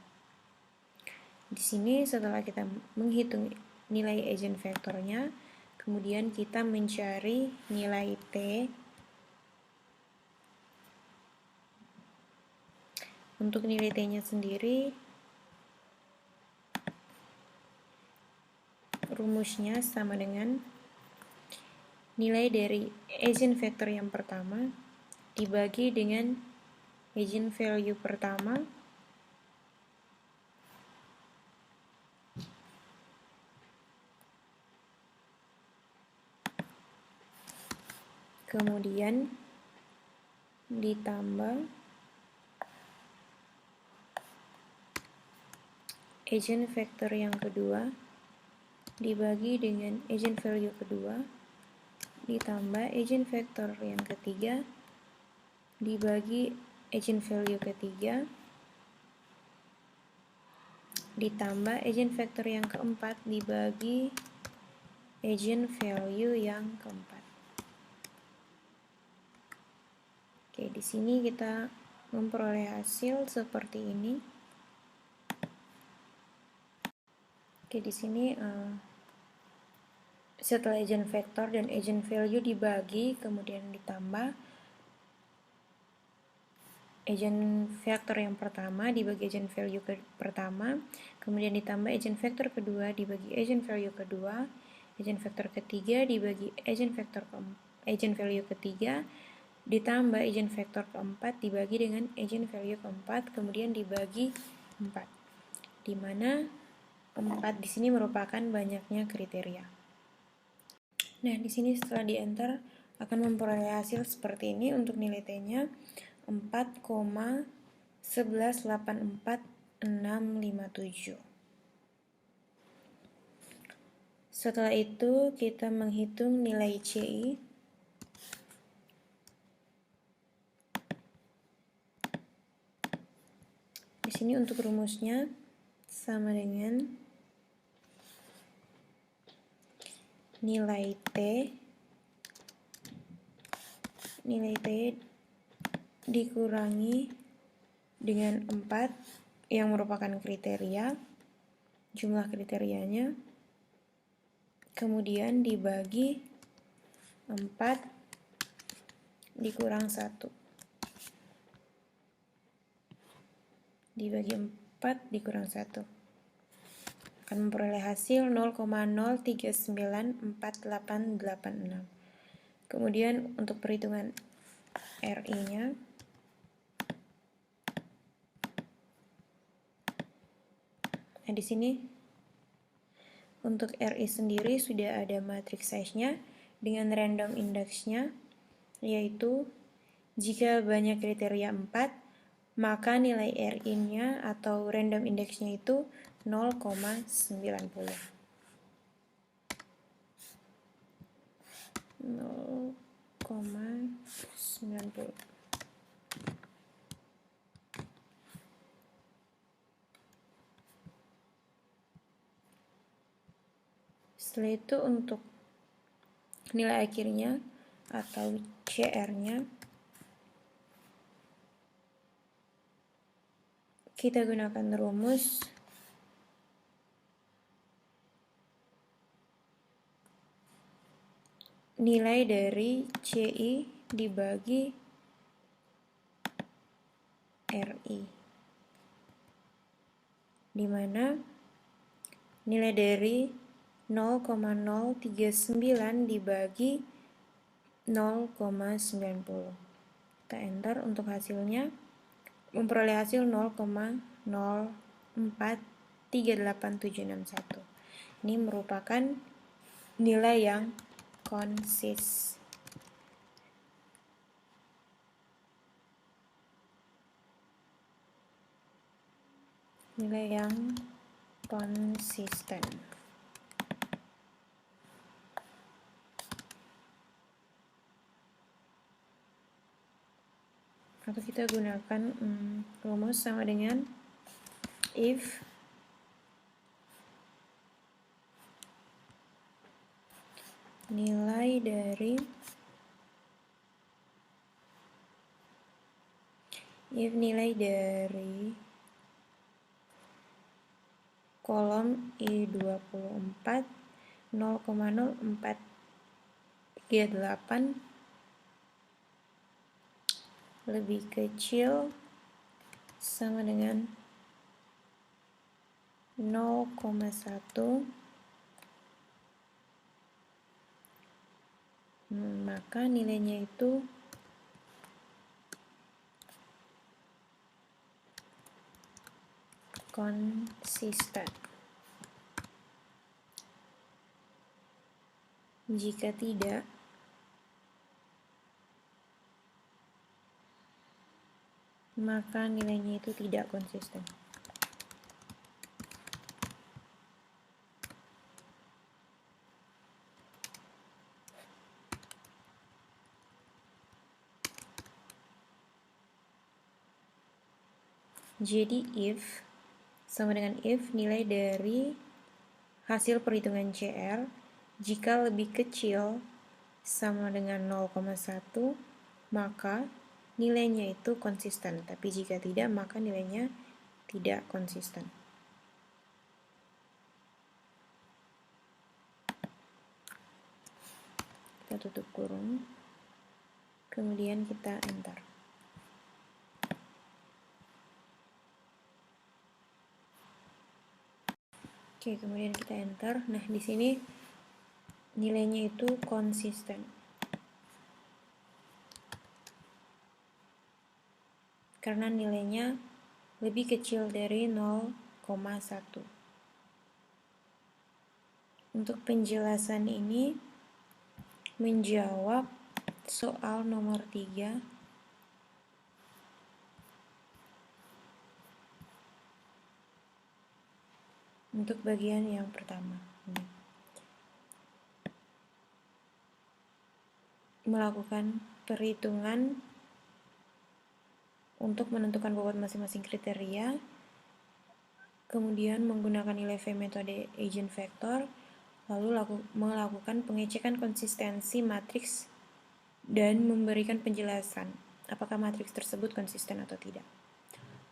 Di sini setelah kita menghitung nilai eigenvektornya, kemudian kita mencari nilai T. Untuk nilai T-nya sendiri, rumusnya sama dengan nilai dari eigenvektor yang pertama dibagi dengan eigenvalue pertama kemudian ditambah eigenvektor yang kedua dibagi dengan eigenvalue kedua ditambah eigenvektor yang ketiga dibagi eigenvalue ketiga ditambah eigenvektor yang keempat dibagi eigenvalue yang keempat. Oke, di sini kita memperoleh hasil seperti ini. Oke, di sini setelah eigenvektor dan eigenvalue dibagi, kemudian ditambah eigenvektor yang pertama dibagi eigenvalue pertama, kemudian ditambah eigenvektor kedua dibagi eigenvalue kedua, eigenvektor ketiga dibagi eigenvalue ketiga, ditambah eigenvektor keempat dibagi dengan eigenvalue keempat, kemudian dibagi 4. Di mana 4 di sini merupakan banyaknya kriteria. Nah, di sini setelah di enter akan memperoleh hasil seperti ini. Untuk nilai T-nya 4,1184657. Setelah itu kita menghitung nilai CI. Di sini untuk rumusnya sama dengan nilai T dikurangi dengan 4 yang merupakan kriteria, jumlah kriterianya, kemudian dibagi 4 dikurang 1. Dibagi 4 dikurang 1. Akan memperoleh hasil 0,0394886. Kemudian untuk perhitungan RI-nya, nah di sini untuk RI sendiri sudah ada matrix size-nya dengan random index-nya, yaitu jika banyak kriteria 4, maka nilai RI-nya atau random index-nya itu 0,90. Setelah itu untuk nilai akhirnya atau CR-nya kita gunakan rumus nilai dari CI dibagi RI, di mana nilai dari 0,039 dibagi 0,90. Kita enter untuk hasilnya, memperoleh hasil 0,0438761. Ini merupakan nilai yang konsis. Nilai yang konsisten. Atau kita gunakan rumus sama dengan if nilai dari kolom I24 0,0438 lebih kecil sama dengan 0,1, maka nilainya itu konsisten. Jika tidak, maka nilainya itu tidak konsisten. Jadi if sama dengan if nilai dari hasil perhitungan CR jika lebih kecil sama dengan 0,1, maka nilainya itu konsisten, tapi jika tidak maka nilainya tidak konsisten. Kita tutup kurung, kemudian kita enter. Oke, kemudian kita enter. Nah, di sini nilainya itu konsisten. karena nilainya lebih kecil dari 0,1. Untuk penjelasan ini menjawab soal nomor 3 untuk bagian yang pertama. Melakukan perhitungan untuk menentukan bobot masing-masing kriteria, kemudian menggunakan nilai V metode eigenvector, lalu melakukan pengecekan konsistensi matriks dan memberikan penjelasan apakah matriks tersebut konsisten atau tidak.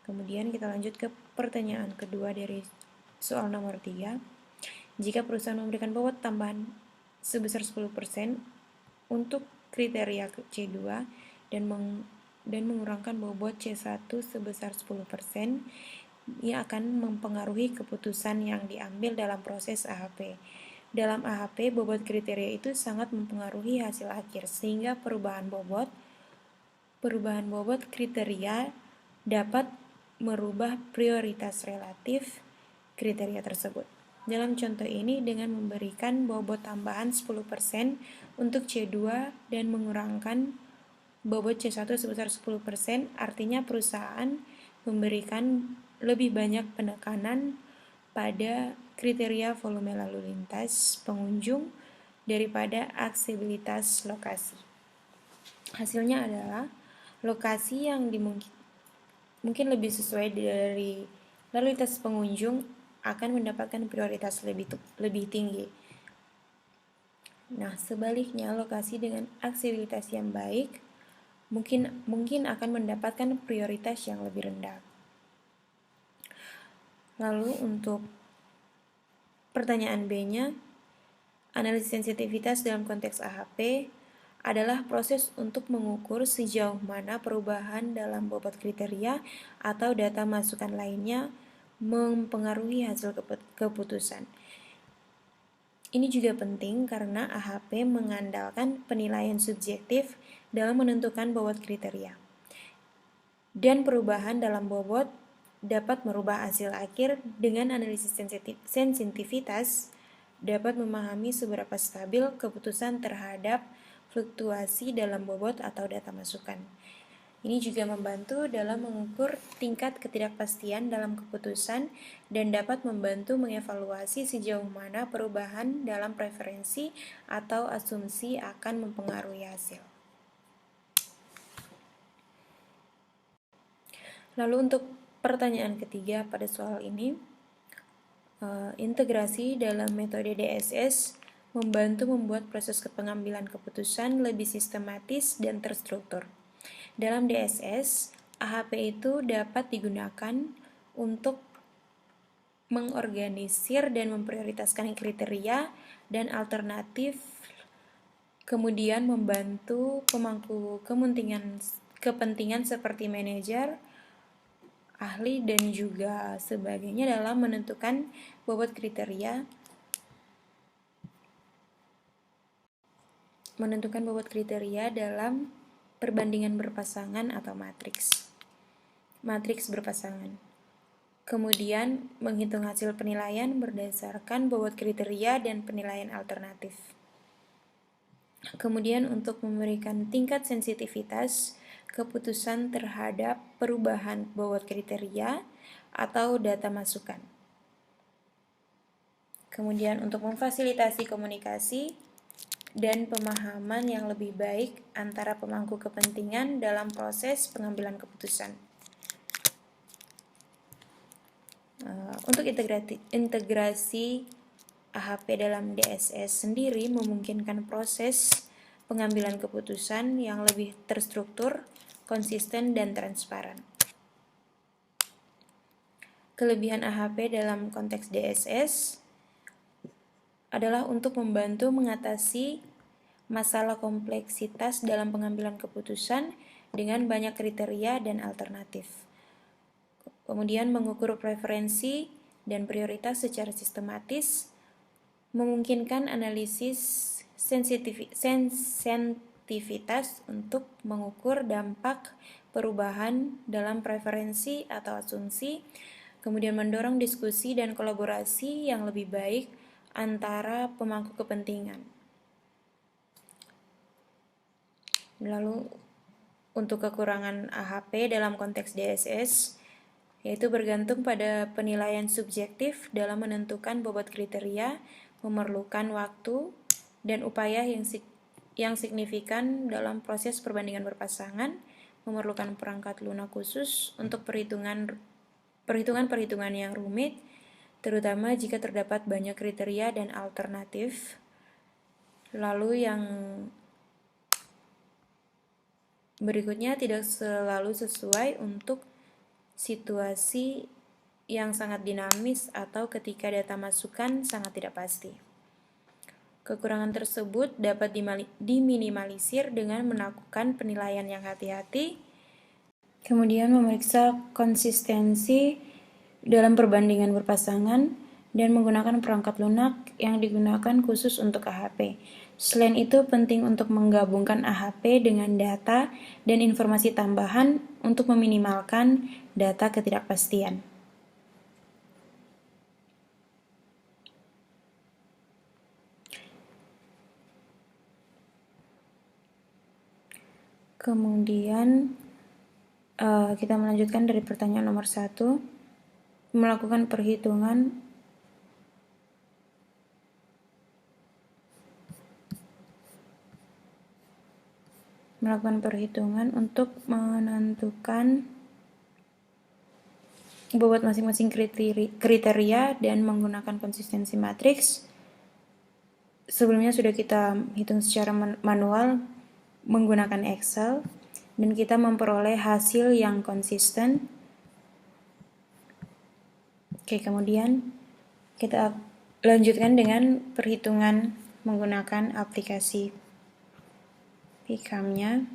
Kemudian kita lanjut ke pertanyaan kedua dari soal nomor 3. Jika perusahaan memberikan bobot tambahan sebesar 10% untuk kriteria C2 dan mengurangkan bobot C1 sebesar 10%, ia akan mempengaruhi keputusan yang diambil dalam proses AHP. Dalam AHP, bobot kriteria itu sangat mempengaruhi hasil akhir, sehingga perubahan bobot kriteria dapat merubah prioritas relatif kriteria tersebut. Dalam contoh ini, dengan memberikan bobot tambahan 10% untuk C2 dan mengurangkan bobot C1 sebesar 10%, artinya perusahaan memberikan lebih banyak penekanan pada kriteria volume lalu lintas pengunjung daripada aksesibilitas lokasi. Hasilnya adalah lokasi yang mungkin lebih sesuai dari lalu lintas pengunjung akan mendapatkan prioritas lebih tinggi. Nah, sebaliknya lokasi dengan aksesibilitas yang baik mungkin akan mendapatkan prioritas yang lebih rendah. Lalu untuk pertanyaan B-nya, analisis sensitivitas dalam konteks AHP adalah proses untuk mengukur sejauh mana perubahan dalam bobot kriteria atau data masukan lainnya mempengaruhi hasil keputusan. Ini juga penting karena AHP mengandalkan penilaian subjektif dalam menentukan bobot kriteria. Dan perubahan dalam bobot dapat merubah hasil akhir. Dengan analisis sensitivitas dapat memahami seberapa stabil keputusan terhadap fluktuasi dalam bobot atau data masukan. Ini juga membantu dalam mengukur tingkat ketidakpastian dalam keputusan dan dapat membantu mengevaluasi sejauh mana perubahan dalam preferensi atau asumsi akan mempengaruhi hasil. Lalu untuk pertanyaan ketiga pada soal ini, integrasi dalam metode DSS membantu membuat proses pengambilan keputusan lebih sistematis dan terstruktur. Dalam DSS, AHP itu dapat digunakan untuk mengorganisir dan memprioritaskan kriteria dan alternatif, kemudian membantu pemangku kepentingan seperti manajer, ahli, dan juga sebagainya dalam menentukan bobot kriteria dalam perbandingan berpasangan atau matriks berpasangan. Kemudian menghitung hasil penilaian berdasarkan bobot kriteria dan penilaian alternatif. Kemudian untuk memberikan tingkat sensitivitas keputusan terhadap perubahan bobot kriteria atau data masukan. Kemudian untuk memfasilitasi komunikasi dan pemahaman yang lebih baik antara pemangku kepentingan dalam proses pengambilan keputusan. Untuk integrasi AHP dalam DSS sendiri memungkinkan proses pengambilan keputusan yang lebih terstruktur, konsisten, dan transparan. Kelebihan AHP dalam konteks DSS adalah untuk membantu mengatasi masalah kompleksitas dalam pengambilan keputusan dengan banyak kriteria dan alternatif. Kemudian mengukur preferensi dan prioritas secara sistematis, memungkinkan analisis sensitivitas untuk mengukur dampak perubahan dalam preferensi atau asumsi, kemudian mendorong diskusi dan kolaborasi yang lebih baik antara pemangku kepentingan. Lalu untuk kekurangan AHP dalam konteks DSS, yaitu bergantung pada penilaian subjektif dalam menentukan bobot kriteria, memerlukan waktu dan upaya yang signifikan dalam proses perbandingan berpasangan, memerlukan perangkat lunak khusus untuk perhitungan-perhitungan yang rumit, terutama jika terdapat banyak kriteria dan alternatif. Lalu yang berikutnya tidak selalu sesuai untuk situasi yang sangat dinamis atau ketika data masukan sangat tidak pasti. Kekurangan tersebut dapat diminimalisir dengan melakukan penilaian yang hati-hati, kemudian memeriksa konsistensi dalam perbandingan berpasangan, dan menggunakan perangkat lunak yang digunakan khusus untuk AHP. Selain itu, penting untuk menggabungkan AHP dengan data dan informasi tambahan untuk meminimalkan data ketidakpastian. Kemudian kita melanjutkan dari pertanyaan nomor 1, melakukan perhitungan untuk menentukan bobot masing-masing kriteria dan menggunakan konsistensi matriks. Sebelumnya sudah kita hitung secara manual menggunakan Excel, dan kita memperoleh hasil yang konsisten. Oke, kemudian kita lanjutkan dengan perhitungan menggunakan aplikasi Picam-nya.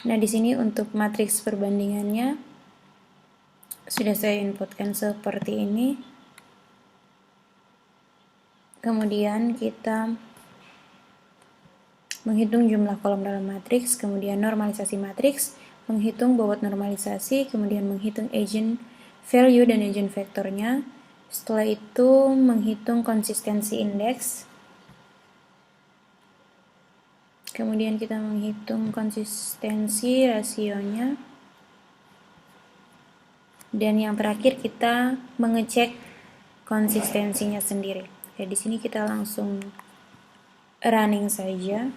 Nah, di sini untuk matriks perbandingannya sudah saya inputkan seperti ini. Kemudian kita menghitung jumlah kolom dalam matriks, kemudian normalisasi matriks, menghitung bobot normalisasi, kemudian menghitung agent value dan agent vektornya. Setelah itu menghitung konsistensi indeks. Kemudian kita menghitung konsistensi rasionya. Dan yang terakhir kita mengecek konsistensinya sendiri. Oke, di sini kita langsung running saja.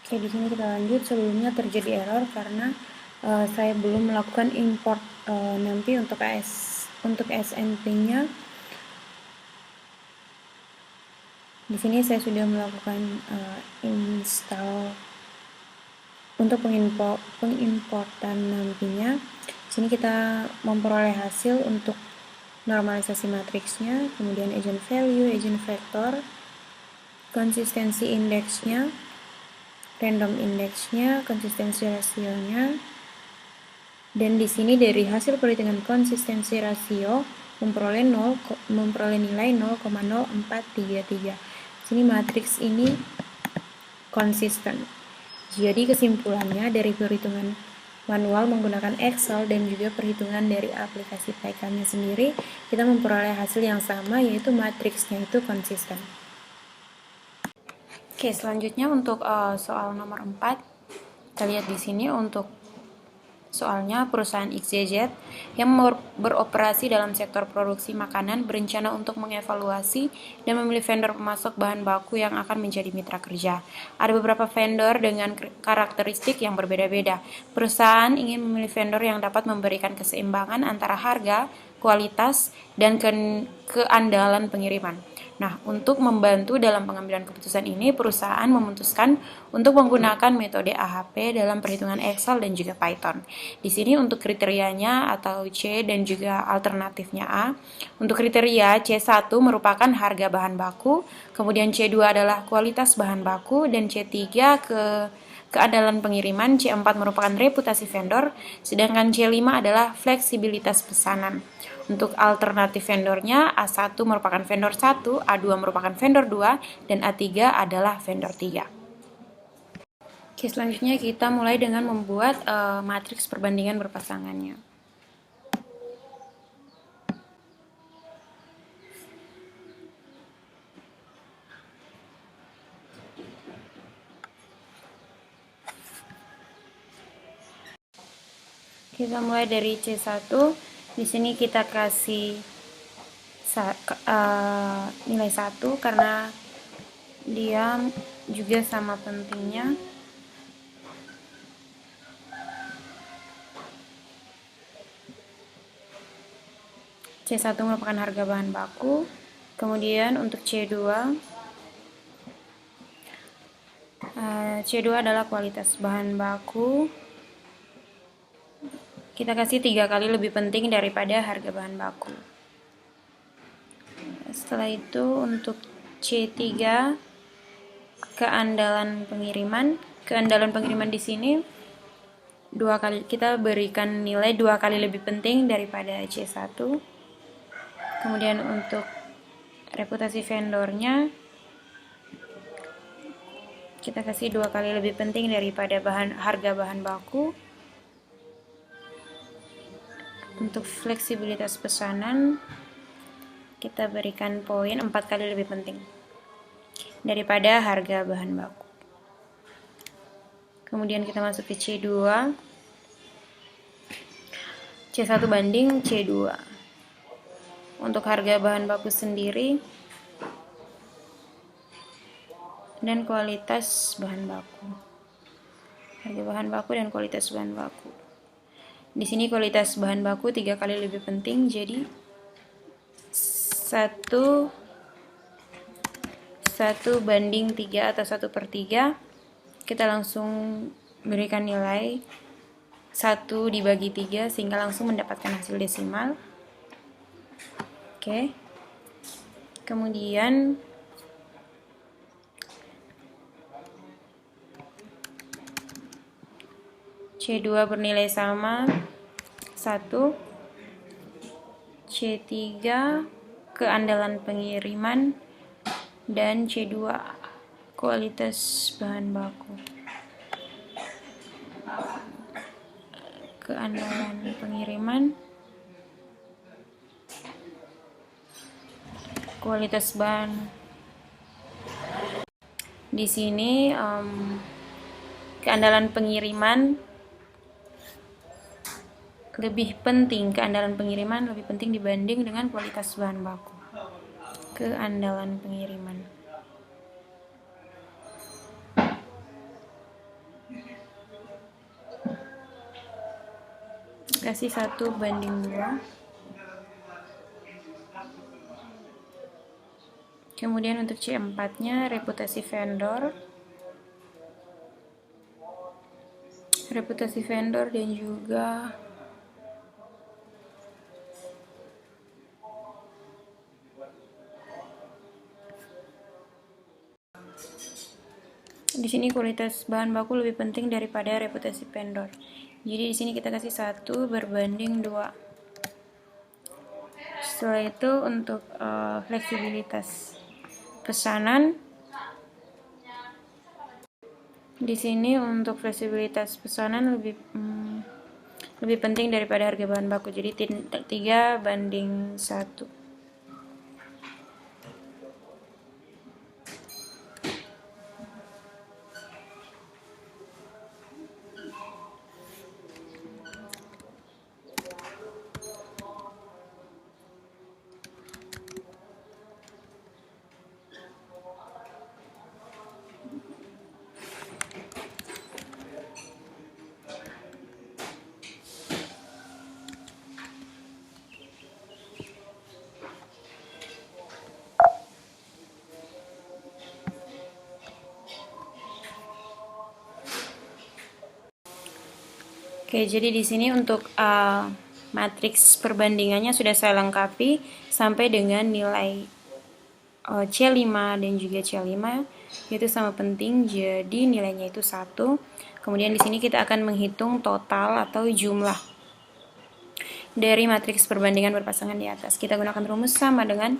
Oke, di sini kita lanjut. Sebelumnya terjadi error karena saya belum melakukan import nanti untuk SNP-nya. Di sini saya sudah melakukan install untuk pengimportan nantinya. Di sini kita memperoleh hasil untuk normalisasi matriksnya, kemudian agent value, agent vector, konsistensi indeksnya, random indeksnya, konsistensi rasionya, dan di sini dari hasil perhitungan konsistensi rasio memperoleh nilai 0,0433. Sini matriks ini konsisten. Jadi kesimpulannya dari perhitungan manual menggunakan Excel dan juga perhitungan dari aplikasi Picam-nya sendiri, kita memperoleh hasil yang sama, yaitu matriksnya itu konsisten. Oke, selanjutnya untuk soal nomor 4, kita lihat di sini untuk soalnya perusahaan XYZ yang beroperasi dalam sektor produksi makanan berencana untuk mengevaluasi dan memilih vendor pemasok bahan baku yang akan menjadi mitra kerja. Ada beberapa vendor dengan karakteristik yang berbeda-beda. Perusahaan ingin memilih vendor yang dapat memberikan keseimbangan antara harga, kualitas, dan keandalan pengiriman. Nah, untuk membantu dalam pengambilan keputusan ini, perusahaan memutuskan untuk menggunakan metode AHP dalam perhitungan Excel dan juga Python. Di sini untuk kriterianya atau C dan juga alternatifnya A. Untuk kriteria C1 merupakan harga bahan baku, kemudian C2 adalah kualitas bahan baku, dan C3 ke keandalan pengiriman, C4 merupakan reputasi vendor, sedangkan C5 adalah fleksibilitas pesanan. Untuk alternatif vendornya, A1 merupakan vendor 1, A2 merupakan vendor 2, dan A3 adalah vendor 3. Oke, selanjutnya kita mulai dengan membuat matriks perbandingan berpasangannya. Kita mulai dari C1. Di sini kita kasih nilai 1 karena dia juga sama pentingnya. C1 merupakan harga bahan baku. Kemudian untuk C2 adalah kualitas bahan baku. Kita kasih 3 kali lebih penting daripada harga bahan baku. Setelah itu untuk C3 keandalan pengiriman. Keandalan pengiriman di sini 2 kali, kita berikan nilai 2 kali lebih penting daripada C1. Kemudian untuk reputasi vendornya kita kasih 2 kali lebih penting daripada harga bahan baku. Untuk fleksibilitas pesanan kita berikan poin 4 kali lebih penting daripada harga bahan baku. Kemudian kita masuk ke C2. C1 banding C2. Untuk harga bahan baku sendiri dan kualitas bahan baku. Harga bahan baku dan kualitas bahan baku. Di sini kualitas bahan baku 3 kali lebih penting, jadi 1 banding 3 atau 1/3. Kita langsung berikan nilai 1 dibagi 3 sehingga langsung mendapatkan hasil desimal. Oke. Kemudian C2 bernilai sama 1. C3 keandalan pengiriman, dan C2 kualitas bahan baku. Keandalan pengiriman, kualitas bahan. Di sini keandalan pengiriman lebih penting, dibanding dengan kualitas bahan baku. Keandalan pengiriman. Kasih 1 banding 2. Kemudian untuk C4-nya reputasi vendor. Dan juga di sini kualitas bahan baku lebih penting daripada reputasi vendor. Jadi di sini kita kasih 1 berbanding 2. Setelah itu untuk fleksibilitas pesanan. Di sini untuk fleksibilitas pesanan lebih penting daripada harga bahan baku. Jadi 3 banding 1. Oke, jadi di sini untuk matriks perbandingannya sudah saya lengkapi sampai dengan nilai C5 dan juga C5 itu sama penting, jadi nilainya itu 1. Kemudian di sini kita akan menghitung total atau jumlah dari matriks perbandingan berpasangan di atas. Kita gunakan rumus sama dengan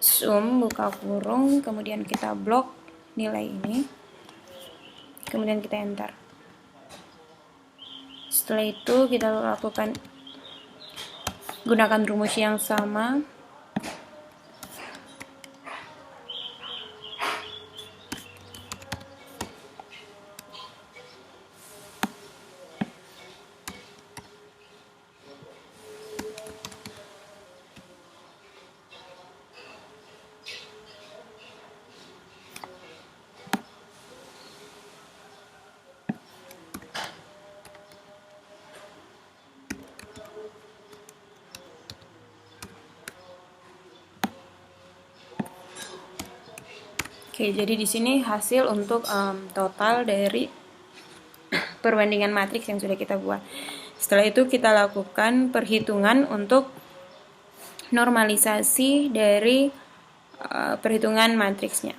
sum buka kurung, kemudian kita blok nilai ini, kemudian kita enter. Setelah itu kita lakukan gunakan rumus yang sama. Oke, jadi di sini hasil untuk total dari perbandingan matriks yang sudah kita buat. Setelah itu kita lakukan perhitungan untuk normalisasi dari perhitungan matriksnya.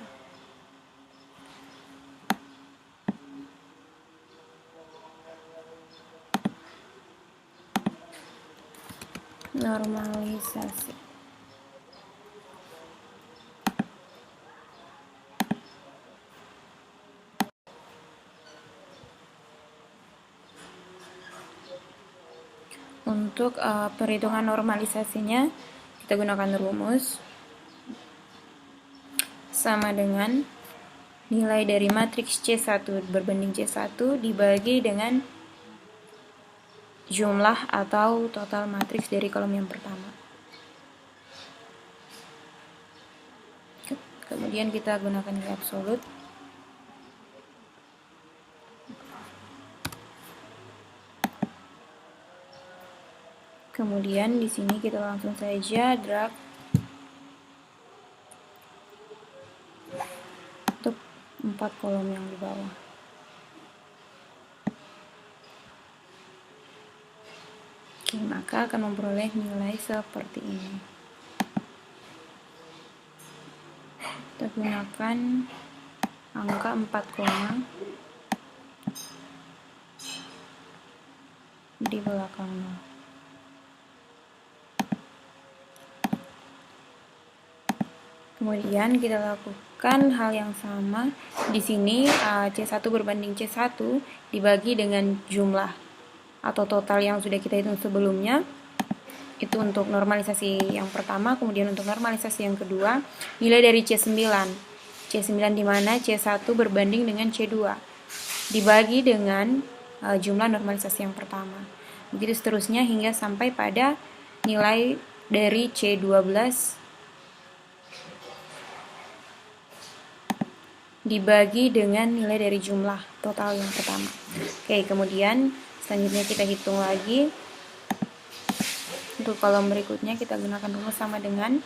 Normalisasi. Untuk perhitungan normalisasinya, kita gunakan rumus sama dengan nilai dari matriks C1 berbanding C1 dibagi dengan jumlah atau total matriks dari kolom yang pertama. Kemudian kita gunakan nilai absolut. Kemudian di sini kita langsung saja drag untuk 4 kolom yang di bawah. Oke, maka akan memperoleh nilai seperti ini. Kita gunakan angka 4 koma di belakang 0. Kemudian kita lakukan hal yang sama. Di sini C1 berbanding C1 dibagi dengan jumlah atau total yang sudah kita hitung sebelumnya. Itu untuk normalisasi yang pertama. Kemudian untuk normalisasi yang kedua, nilai dari C9. C9 di mana C1 berbanding dengan C2 dibagi dengan jumlah normalisasi yang pertama. Begitu seterusnya hingga sampai pada nilai dari C12 dibagi dengan nilai dari jumlah total yang pertama. Oke, kemudian selanjutnya kita hitung lagi. Untuk kolom berikutnya kita gunakan rumus sama dengan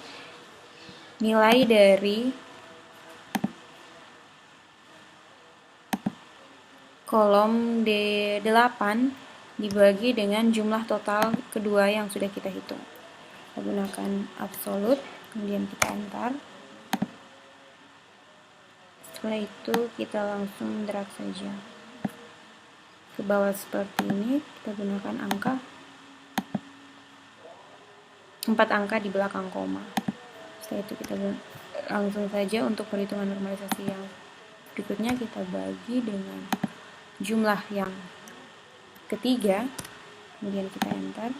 nilai dari kolom D8 dibagi dengan jumlah total kedua yang sudah kita hitung. Kita gunakan absolut, kemudian kita enter. Setelah itu kita langsung drag saja ke bawah seperti ini. Kita gunakan angka 4 angka di belakang koma. Setelah itu kita langsung saja untuk perhitungan normalisasi yang berikutnya, kita bagi dengan jumlah yang ketiga, kemudian kita enter.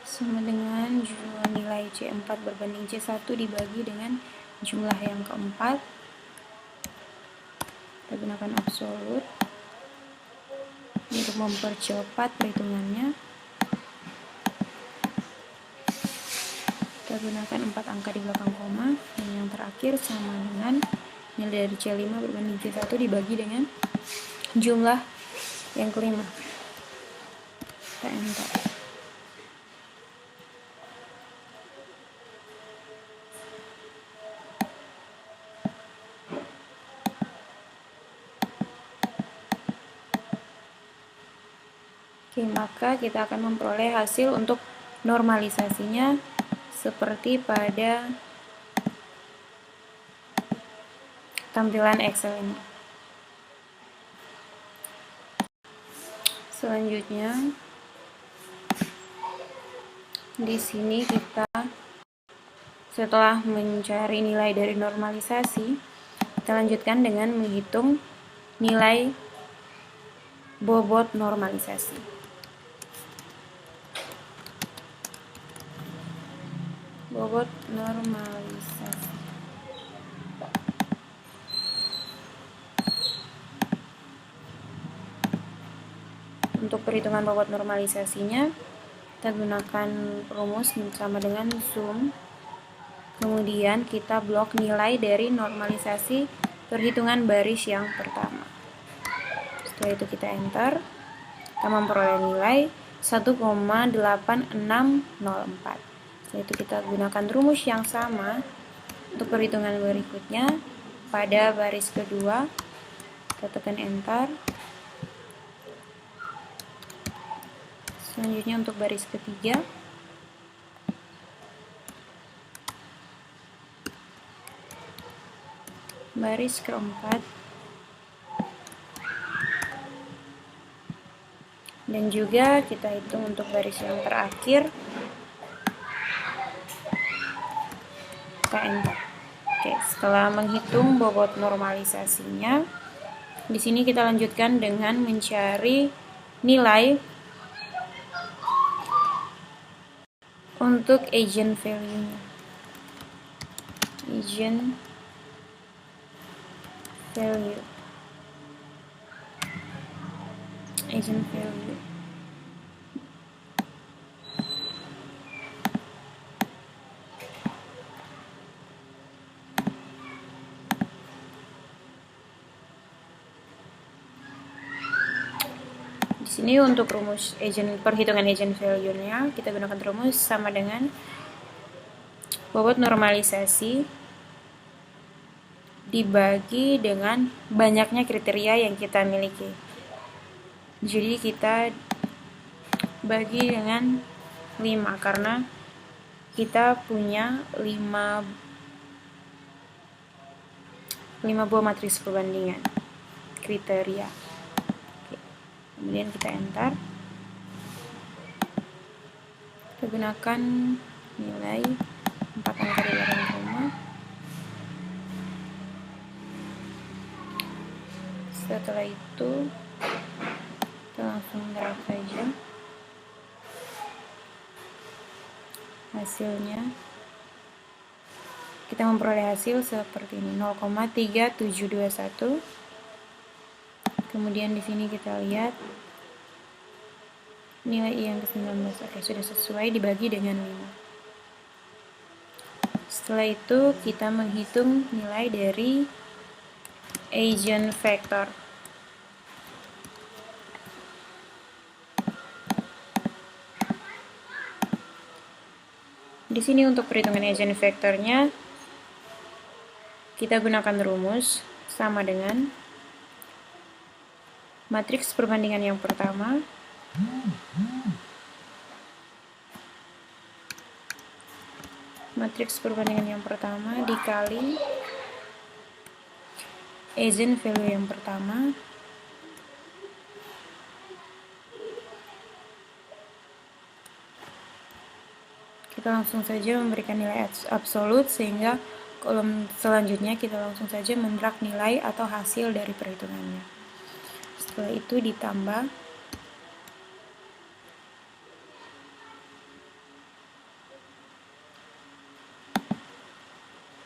Sama dengan nilai C4 berbanding C1 dibagi dengan jumlah yang keempat. Kita gunakan absolut untuk mempercepat perhitungannya. Kita gunakan 4 angka di belakang koma, dan yang terakhir sama dengan nilai dari C5 berbanding C1 dibagi dengan jumlah yang kelima. Kita enter. Oke, maka kita akan memperoleh hasil untuk normalisasinya seperti pada tampilan Excel ini. Selanjutnya, di sini kita setelah mencari nilai dari normalisasi, kita lanjutkan dengan menghitung nilai bobot normalisasi. Bobot normalisasi. Untuk perhitungan bobot normalisasinya, kita gunakan rumus sama dengan sum. Kemudian kita blok nilai dari normalisasi perhitungan baris yang pertama. Setelah itu kita enter. Kita memperoleh nilai 1,8604. Setelah itu kita gunakan rumus yang sama untuk perhitungan berikutnya. Pada baris kedua, kita tekan enter. Selanjutnya untuk baris ketiga, baris keempat, dan juga kita hitung untuk baris yang terakhir. Kita enter. Oke, setelah menghitung bobot normalisasinya, di sini kita lanjutkan dengan mencari nilai untuk agent value-nya. Agent value. Agent value. Di sini untuk rumus perhitungan agent value-nya, kita gunakan rumus sama dengan bobot normalisasi dibagi dengan banyaknya kriteria yang kita miliki. Jadi kita bagi dengan 5 karena kita punya 5 buah matriks perbandingan kriteria. Kemudian kita enter. Kita gunakan nilai 4 angka di belakang koma. Setelah itu kita langsung drag saja hasilnya. Kita memperoleh hasil seperti ini, 0,3721. Kemudian di sini kita lihat nilai I yang ke-19. Oke, sudah sesuai dibagi dengan 5. Setelah itu kita menghitung nilai dari agent vector. Di sini untuk perhitungan agent vektornya kita gunakan rumus sama dengan matriks perbandingan yang pertama dikali agent value yang pertama kita langsung saja memberikan nilai absolut, sehingga kolom selanjutnya kita langsung saja mendrag nilai atau hasil dari perhitungannya. Setelah itu ditambah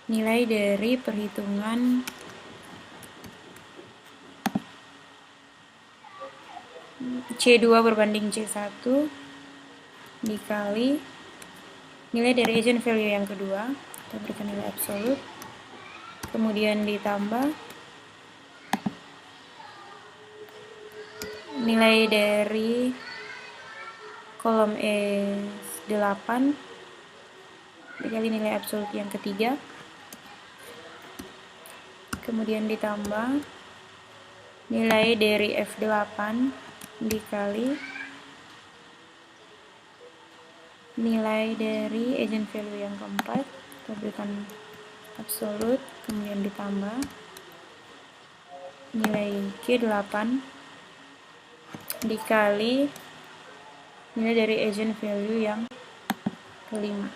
nilai dari perhitungan C2 berbanding C1 dikali nilai dari agent value yang kedua, kita berikan nilai absolut, kemudian ditambah nilai dari kolom E8 dikali nilai absolut yang ketiga, kemudian ditambah nilai dari F8 dikali nilai dari eigenvalue yang keempat, kita berikan absolut, kemudian ditambah nilai G8 dikali nilai dari eigenvalue yang kelima.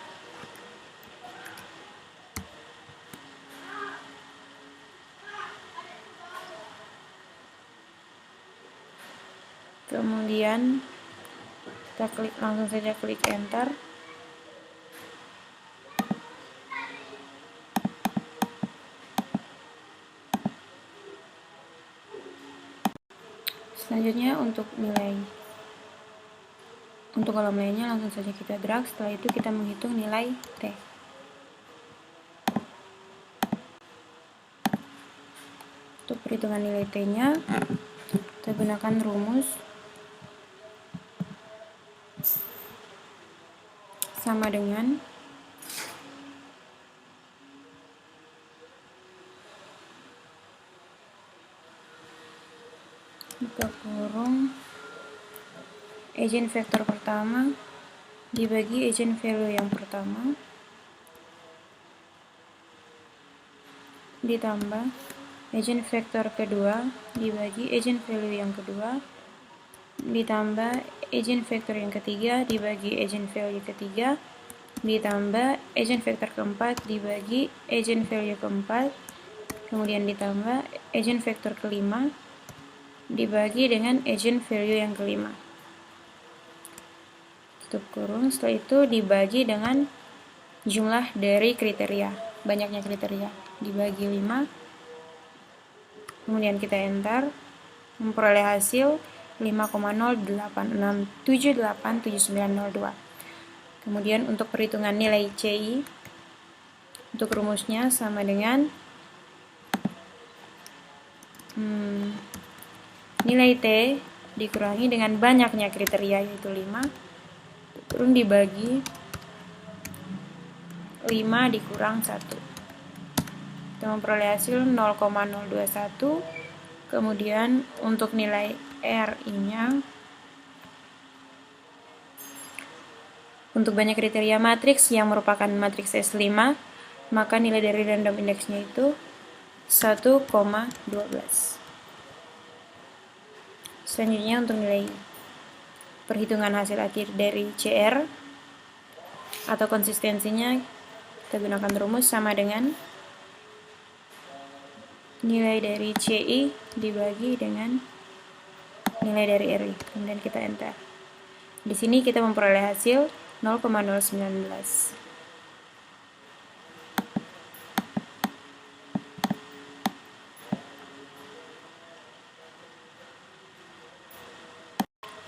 Kemudian kita langsung saja klik enter. Selanjutnya untuk kolom lainnya langsung saja kita drag. Setelah itu kita menghitung nilai T. Untuk perhitungan nilai T-nya, kita gunakan rumus sama dengan buka kurung eigenvektor pertama dibagi eigenvalue yang pertama ditambah eigenvektor kedua dibagi eigenvalue yang kedua ditambah eigenvektor yang ketiga dibagi eigenvalue ketiga ditambah eigenvektor keempat dibagi eigenvalue keempat, kemudian ditambah eigenvektor kelima dibagi dengan eigenvalue yang kelima. Tutup kurung. Setelah itu dibagi dengan jumlah dari kriteria, banyaknya kriteria, dibagi 5. Kemudian kita enter, memperoleh hasil 5,0867879902. Kemudian untuk perhitungan nilai CI, untuk rumusnya sama dengan nilai T dikurangi dengan banyaknya kriteria yaitu 5, turun dibagi 5 dikurang 1. Kita memperoleh hasil 0,021. Kemudian untuk nilai RI-nya, untuk banyak kriteria matriks yang merupakan matriks S5, maka nilai dari random index-nya itu 1,12. Selanjutnya untuk nilai perhitungan hasil akhir dari CR atau konsistensinya, kita gunakan rumus sama dengan nilai dari CI dibagi dengan nilai dari RI. Kemudian kita enter. Di sini kita memperoleh hasil 0,019.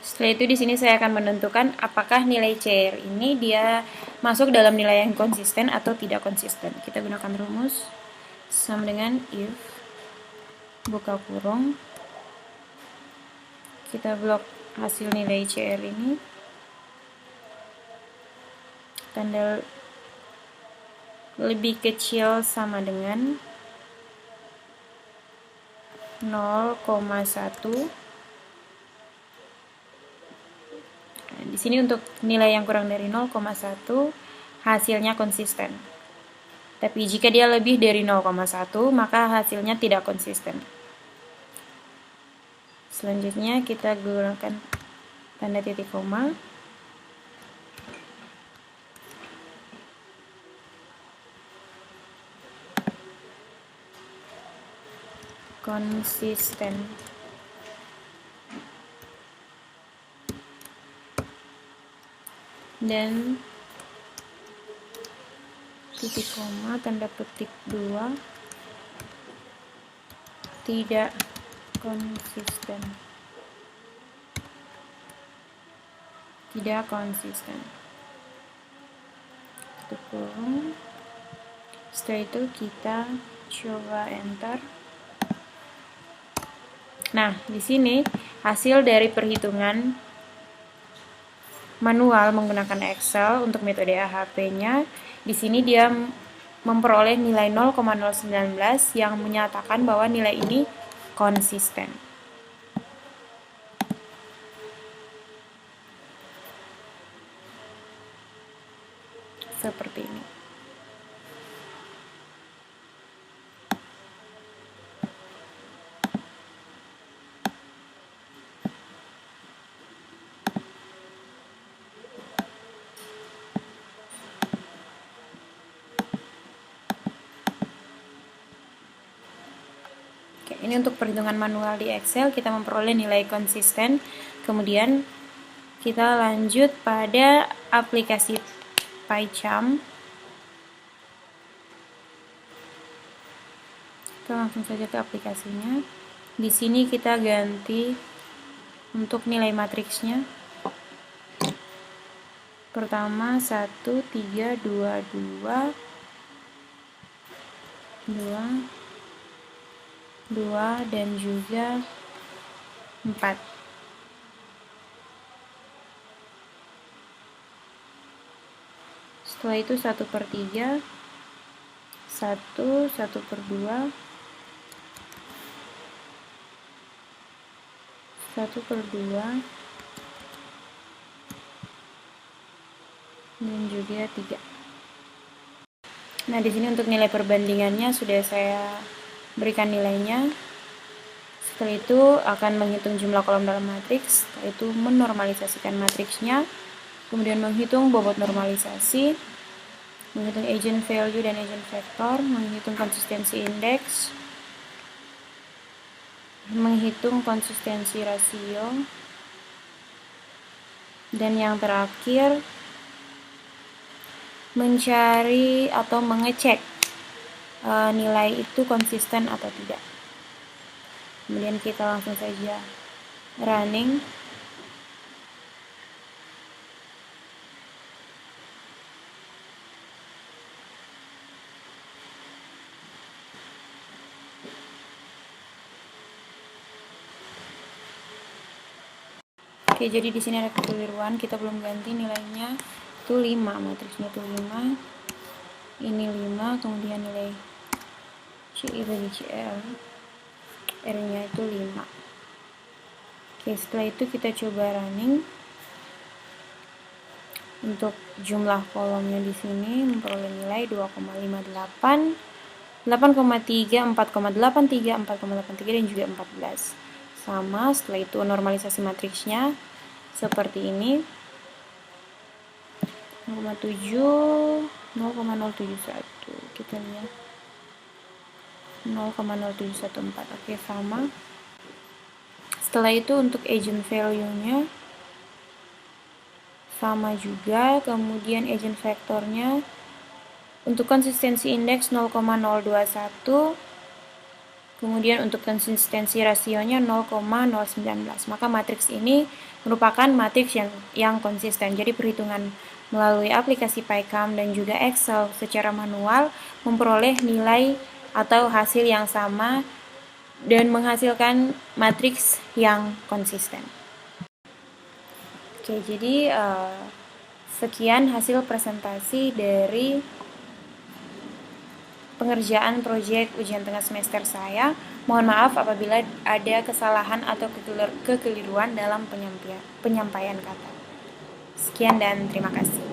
Setelah itu di sini saya akan menentukan apakah nilai CR ini dia masuk dalam nilai yang konsisten atau tidak konsisten. Kita gunakan rumus sama dengan if buka kurung, kita blok hasil nilai CR ini, tanda lebih kecil sama dengan 0,1. Di sini untuk nilai yang kurang dari 0,1 hasilnya konsisten. Tapi jika dia lebih dari 0,1 maka hasilnya tidak konsisten. Selanjutnya kita gunakan tanda titik koma. Konsisten. Dan titik koma tanda petik 2 tidak konsisten. Tidak konsisten. Tutup kurung. Setelah itu kita coba enter. Nah, di sini hasil dari perhitungan manual menggunakan Excel untuk metode AHP-nya, di sini dia memperoleh nilai 0,019 yang menyatakan bahwa nilai ini konsisten. Oke, ini untuk perhitungan manual di Excel, kita memperoleh nilai konsisten. Kemudian kita lanjut pada aplikasi PyCharm. Kita langsung saja ke aplikasinya. Di sini kita ganti untuk nilai matriksnya. Pertama 1, 3, 2, 2, 2 dan juga 4. Setelah itu 1/3, 1, 1/2, 1/2, dan juga 3. Nah, di sini untuk nilai perbandingannya sudah saya berikan nilainya. Setelah itu akan menghitung jumlah kolom dalam matriks, setelah itu menormalisasikan matriksnya, kemudian menghitung bobot normalisasi, menghitung agent value dan agent vector, menghitung konsistensi indeks, menghitung konsistensi rasio, dan yang terakhir mencari atau mengecek nilai itu konsisten atau tidak. Kemudian kita langsung saja running. Oke, jadi di sini ada kekeliruan, kita belum ganti nilainya. Itu 5, matriksnya itu 5. Ini 5, kemudian nilai CI bagi CL, R-nya itu 5. Oke, setelah itu kita coba running. Untuk jumlah kolomnya di sini memperoleh nilai 2,58, 8,3, 4,83, 4,83 dan juga 14. Sama, setelah itu normalisasi matriksnya seperti ini. 0,7, 0,071. Kita lihat 0,0714. Oke, sama. Setelah itu untuk agent value-nya sama juga, kemudian agent vektornya untuk konsistensi indeks 0,021, kemudian untuk konsistensi rasionya 0,019. Maka matriks ini merupakan matriks yang konsisten. Jadi perhitungan melalui aplikasi PyCharm dan juga Excel secara manual memperoleh nilai atau hasil yang sama dan menghasilkan matriks yang konsisten. Oke, jadi sekian hasil presentasi dari pengerjaan proyek ujian tengah semester saya. Mohon maaf apabila ada kesalahan atau kekeliruan dalam penyampaian kata. Sekian dan terima kasih.